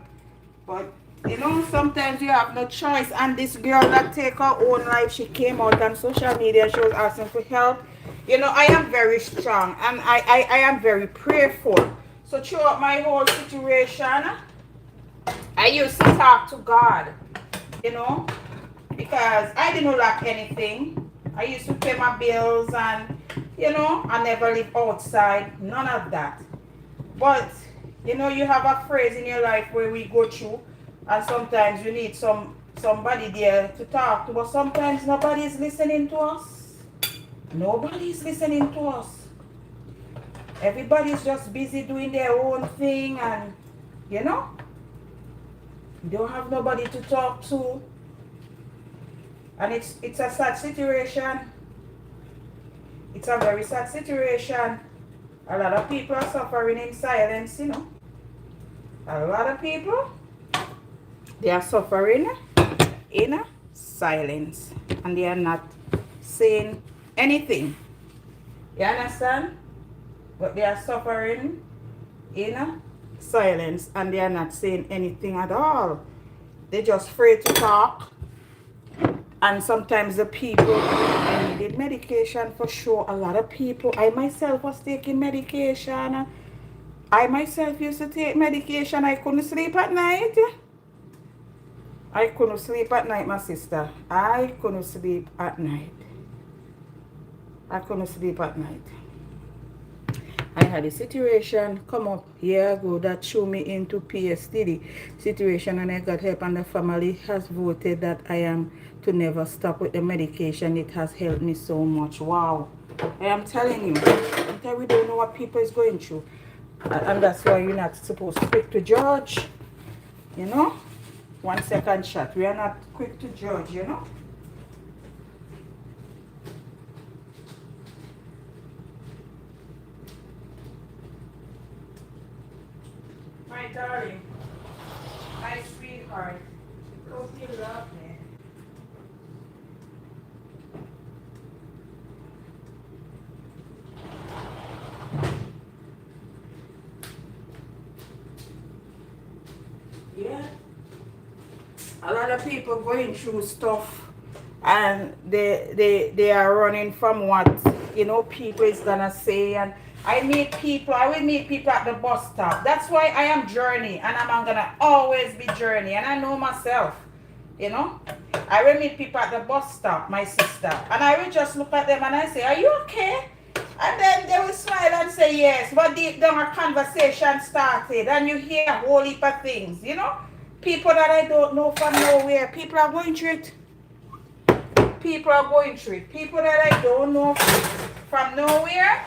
But, you know, sometimes you have no choice. And this girl that take her own life, she came out on social media. She was asking for help. You know, I am very strong. And I am very prayerful. So throughout my whole situation, I used to talk to God. You know, because I didn't lack anything. I used to pay my bills and, you know, I never live outside. None of that. But, you know, you have a phrase in your life where we go through, and sometimes you need somebody there to talk to, but sometimes nobody is listening to us. Nobody is listening to us. Everybody's just busy doing their own thing, and, you know, you don't have nobody to talk to. And it's a sad situation. It's a very sad situation. A lot of people are suffering in silence, you know. A lot of people, they are suffering in silence. And they are not saying anything. You understand? But they are suffering in silence. And they are not saying anything at all. They're just afraid to talk. And sometimes the people, I needed medication for sure. A lot of people, I myself was taking medication. I myself used to take medication. I couldn't sleep at night. I couldn't sleep at night, my sister. I couldn't sleep at night. I couldn't sleep at night. I had a situation come up year ago that threw me into PSTD situation, and I got help, and the family has voted that I am to never stop with the medication. It has helped me so much. Wow. I am telling you, sometimes we don't know what people is going through. And that's why you're not supposed to quick to judge. You know? 1 second shot. We are not quick to judge, you know? My darling, my sweetheart, hope you love me. Yeah. A lot of people going through stuff, and they are running from what, you know, people is gonna say. And I will meet people at the bus stop. That's why I am Journey, and I'm gonna always be Journey, and I know myself, you know. I will meet people at the bus stop, my sister, and I will just look at them and I say, are you okay? And then they will smile and say yes, but deep down a conversation started, and you hear a whole heap of things, you know. People that I don't know from nowhere, people are going through it. People are going through it. People that I don't know from nowhere.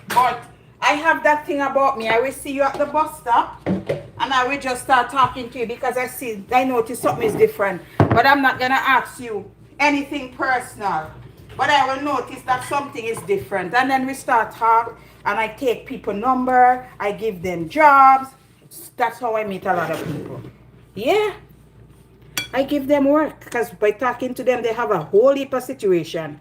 But I have that thing about me. I will see you at the bus stop, and I will just start talking to you because I notice something is different. But I'm not gonna ask you anything personal. But I will notice that something is different. And then we start talk, and I take people number, I give them jobs. That's how I meet a lot of people. Yeah. I give them work because by talking to them, they have a whole heap of situation.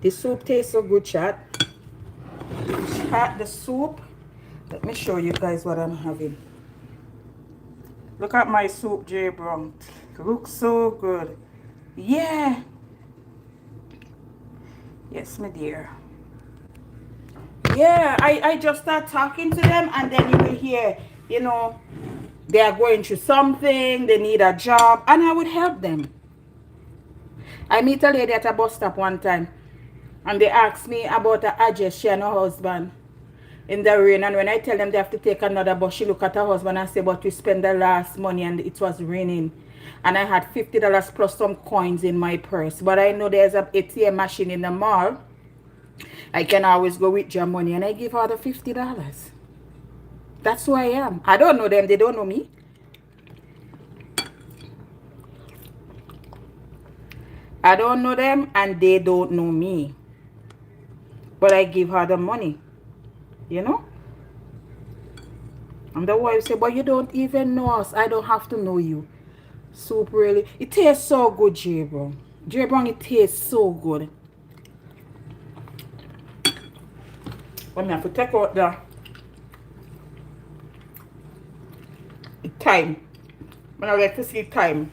The soup tastes so good, chat. Chat, the soup. Let me show you guys what I'm having. Look at my soup, J Brown. Looks so good. Yeah. Yes, my dear. Yeah, I just start talking to them, and then you will hear, you know, they are going through something, they need a job, and I would help them. I meet a lady at a bus stop one time, and they asked me about her address, she and her husband, in the rain. And when I tell them they have to take another bus, she look at her husband and say, but we spent the last money and it was raining. And I had $50 plus some coins in my purse. But I know there's an ATM machine in the mall. I can always go withdraw money, and I give her the $50. That's who I am. I don't know them, they don't know me. I don't know them, and they don't know me. But I give her the money. You know? And the wife say, but you don't even know us. I don't have to know you. Soup really. It tastes so good, J Brown. J Brown, it tastes so good. But I have to take out the time. When I like to see time.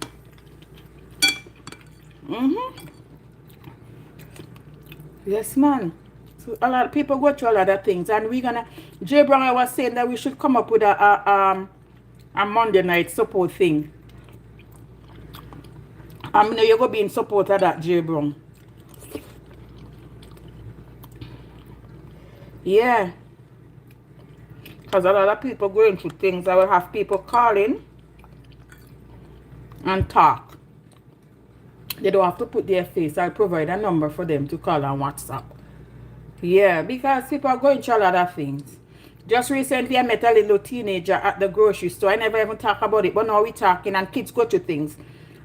Yes, man. So a lot of people go through a lot of things, and we're gonna. J Brown, I was saying that we should come up with a Monday night support thing. I know you're gonna be in support of that, J Brown. Yeah. Because a lot of people going through things. I will have people calling and talk. They don't have to put their face. I'll provide a number for them to call on WhatsApp. Yeah, because people are going through a lot of things. Just recently, I met a little teenager at the grocery store. I never even talk about it, but now we're talking, and kids go through things.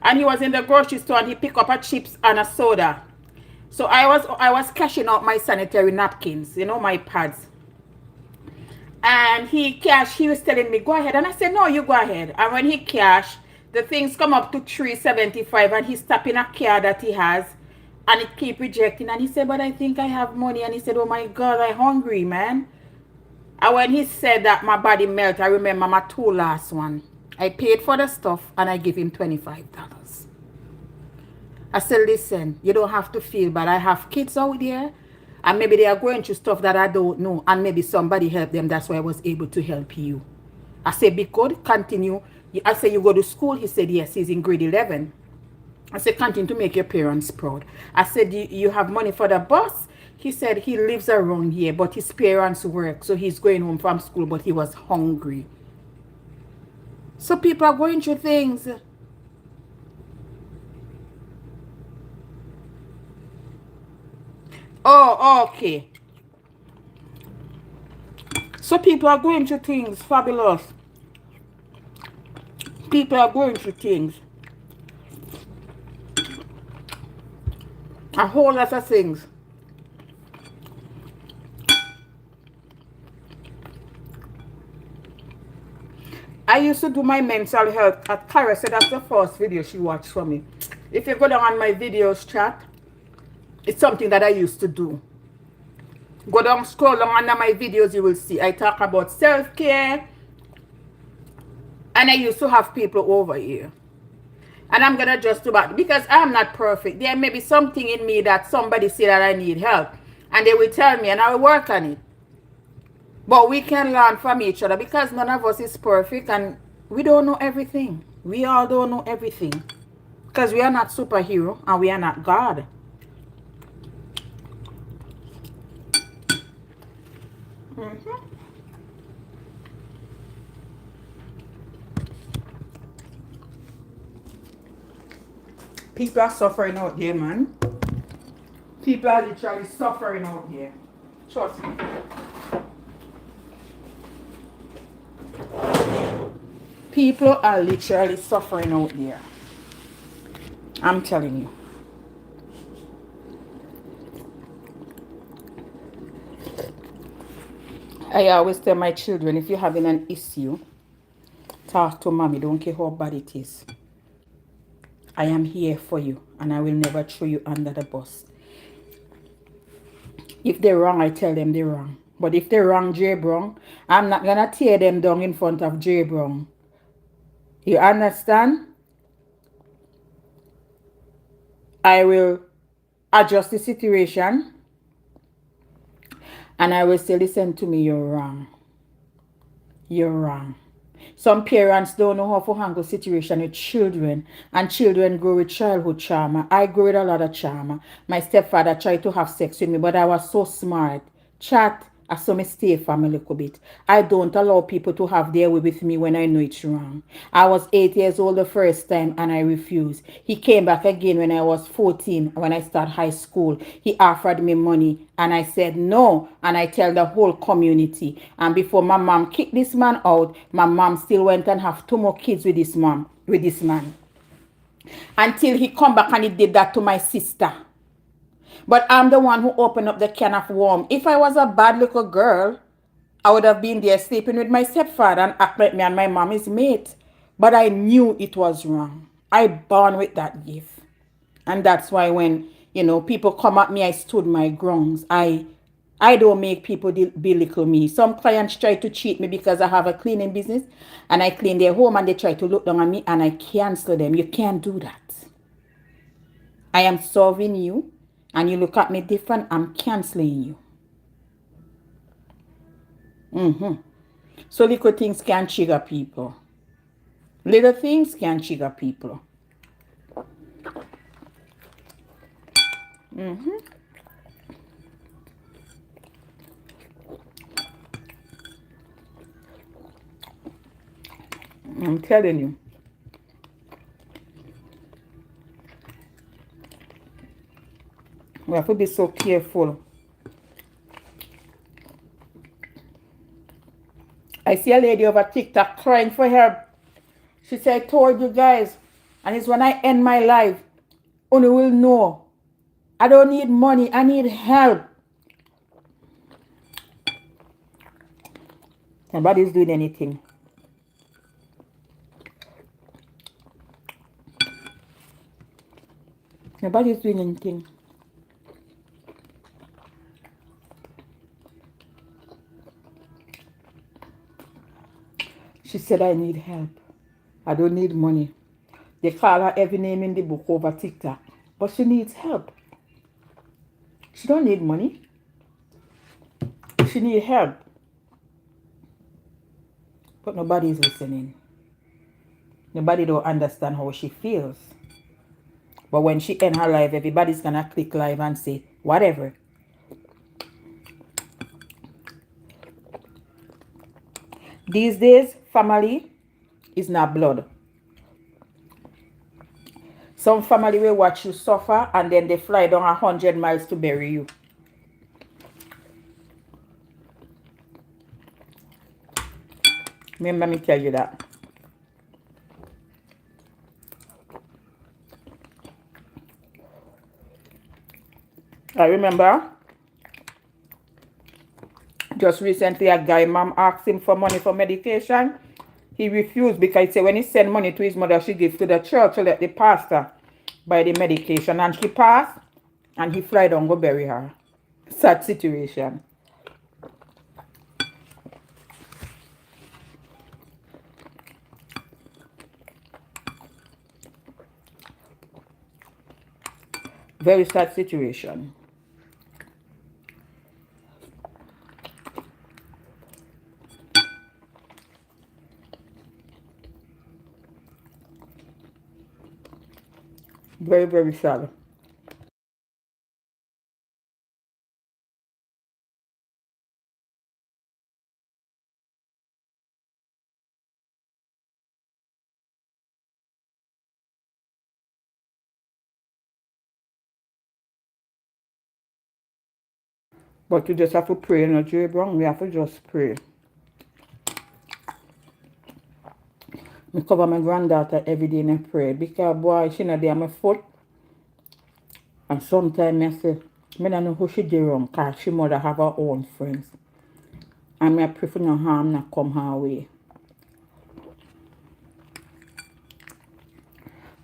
And he was in the grocery store, and he picked up a chips and a soda. So I was cashing out my sanitary napkins, you know, my pads. And he was telling me, go ahead. And I said, no, you go ahead. And when he cashed, the things come up to $3.75, and he's tapping a card that he has, and it keep rejecting. And he said, but I think I have money. And he said, oh my God, I'm hungry, man. And when he said that, my body melted. I remember my two last one. I paid for the stuff, and I give him $25. I said, listen, you don't have to feel bad. I have kids out there, And maybe they are going through stuff that I don't know. And maybe somebody helped them. That's why I was able to help you. I said, be good, continue. I said, you go to school? He said, yes, he's in grade 11. I said, continue to make your parents proud. I said, you have money for the bus? He said he lives around here, but his parents work. So he's going home from school, but he was hungry. So people are going through things. Oh, okay. So people are going through things. Fabulous. People are going through things. A whole lot of things. I used to do my mental health at Cara. So that's the first video she watched for me. If you go down on my videos chat, it's something that I used to do. Go down, scroll down under my videos, you will see. I talk about self-care. And I used to have people over here. And I'm going to just do that. Because I'm not perfect. There may be something in me that somebody say that I need help. And they will tell me and I will work on it. But we can learn from each other. Because none of us is perfect. And we don't know everything. We all don't know everything. Because we are not superhero. And we are not God. People are suffering out there, man. People are literally suffering out there. Trust me. People are literally suffering out there. I'm telling you. I always tell my children, if you're having an issue, talk to mommy. Don't care how bad it is. I am here for you. And I will never throw you under the bus. If they're wrong, I tell them they're wrong. But if they're wrong, J. Brown, I'm not going to tear them down in front of J. Brown. You understand? I will adjust the situation. And I will say, listen to me, you're wrong. You're wrong. Some parents don't know how to handle situation with children. And children grow with childhood trauma. I grew with a lot of trauma. My stepfather tried to have sex with me, but I was so smart. Chat, I saw me stay from a little bit. I don't allow people to have their way with me when I know it's wrong. I was 8 years old the first time and I refused. He came back again when I was 14, when I started high school. He offered me money and I said no. And I tell the whole community. And before my mom kicked this man out, my mom still went and have 2 more kids with this man. Until he come back and he did that to my sister. But I'm the one who opened up the can of worms. If I was a bad little girl, I would have been there sleeping with my stepfather and act like me and my mom is mate. But I knew it was wrong. I born with that gift. And that's why when, people come at me, I stood my grounds. I don't make people belittle me. Some clients try to cheat me because I have a cleaning business and I clean their home and they try to look down on me and I cancel them. You can't do that. I am serving you. And you look at me different, I'm canceling you. So little things can trigger people. Little things can trigger people. I'm telling you. We have to be so careful. I see a lady over TikTok crying for help. She said, I told you guys, and it's when I end my life, only will know. I don't need money, I need help. Nobody's doing anything. Nobody's doing anything. She said, I need help. I don't need money. They call her every name in the book over TikTok. But she needs help. She don't need money. She need help. But nobody is listening. Nobody don't understand how she feels. But when she end her life, everybody's gonna click live and say, whatever. These days, family is not blood. Some family will watch you suffer and then they fly down 100 miles to bury you. Remember me tell you that. I remember just recently a guy mom asked him for money for medication. He refused because he said when he send money to his mother, she gives to the church to let the pastor buy the medication. And she passed and he fly down go bury her. Sad situation. Very sad situation. Very, very sad. But you just have to pray, no, J. Brown. We have to just pray. I cover my granddaughter every day and I pray. Because, boy, she not there on my foot. And sometimes I say, I don't know who she did wrong. Because she mother have her own friends. And I pray for no harm not come her way.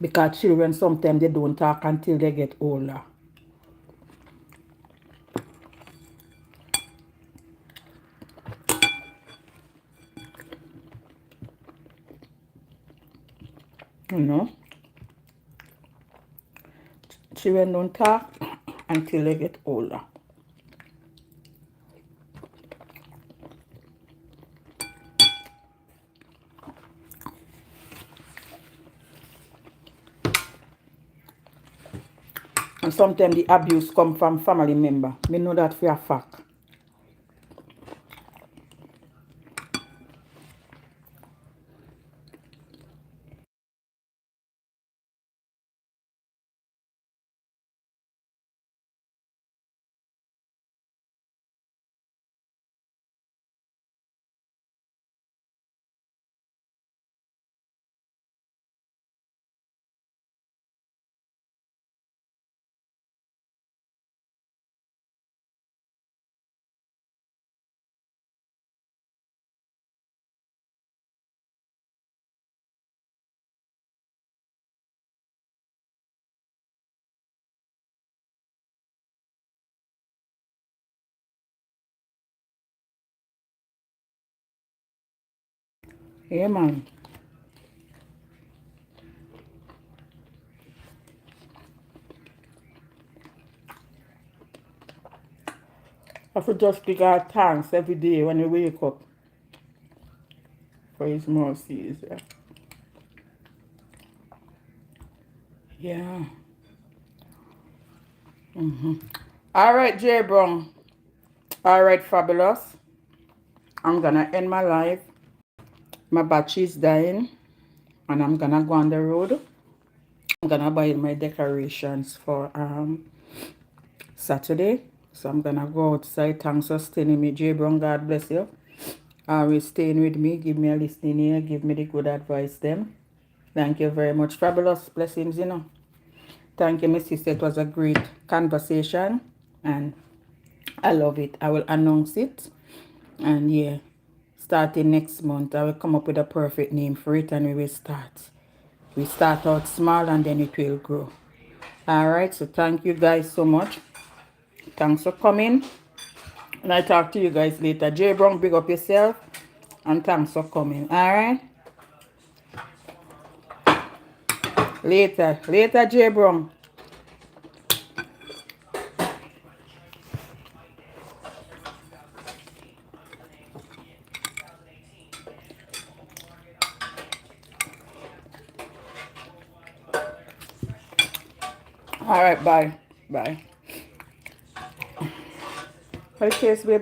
Because children sometimes they don't talk until they get older. You know? Children don't talk until they get older. And sometimes the abuse come from family member. Me know that for a fact. Yeah, man. I should just give God thanks every day when you wake up for his mercies. Yeah. All right, J. Brown. All right, fabulous. I'm going to end my life. My battery is dying. And I'm going to go on the road. I'm going to buy my decorations for Saturday. So I'm going to go outside. Thanks for staying with me, J. Brown. God bless you. Always staying with me. Give me a listening ear. Give me the good advice them. Thank you very much. Fabulous blessings, you know. Thank you, my sister. It was a great conversation. And I love it. I will announce it. And yeah, starting next month, I will come up with a perfect name for it and we will start. We start out small and then it will grow. Alright, so thank you guys so much. Thanks for coming. And I'll talk to you guys later. J. Brown, big up yourself. And thanks for coming. Alright? Later. Later, J. Brown. All right, bye. Bye. What case, baby?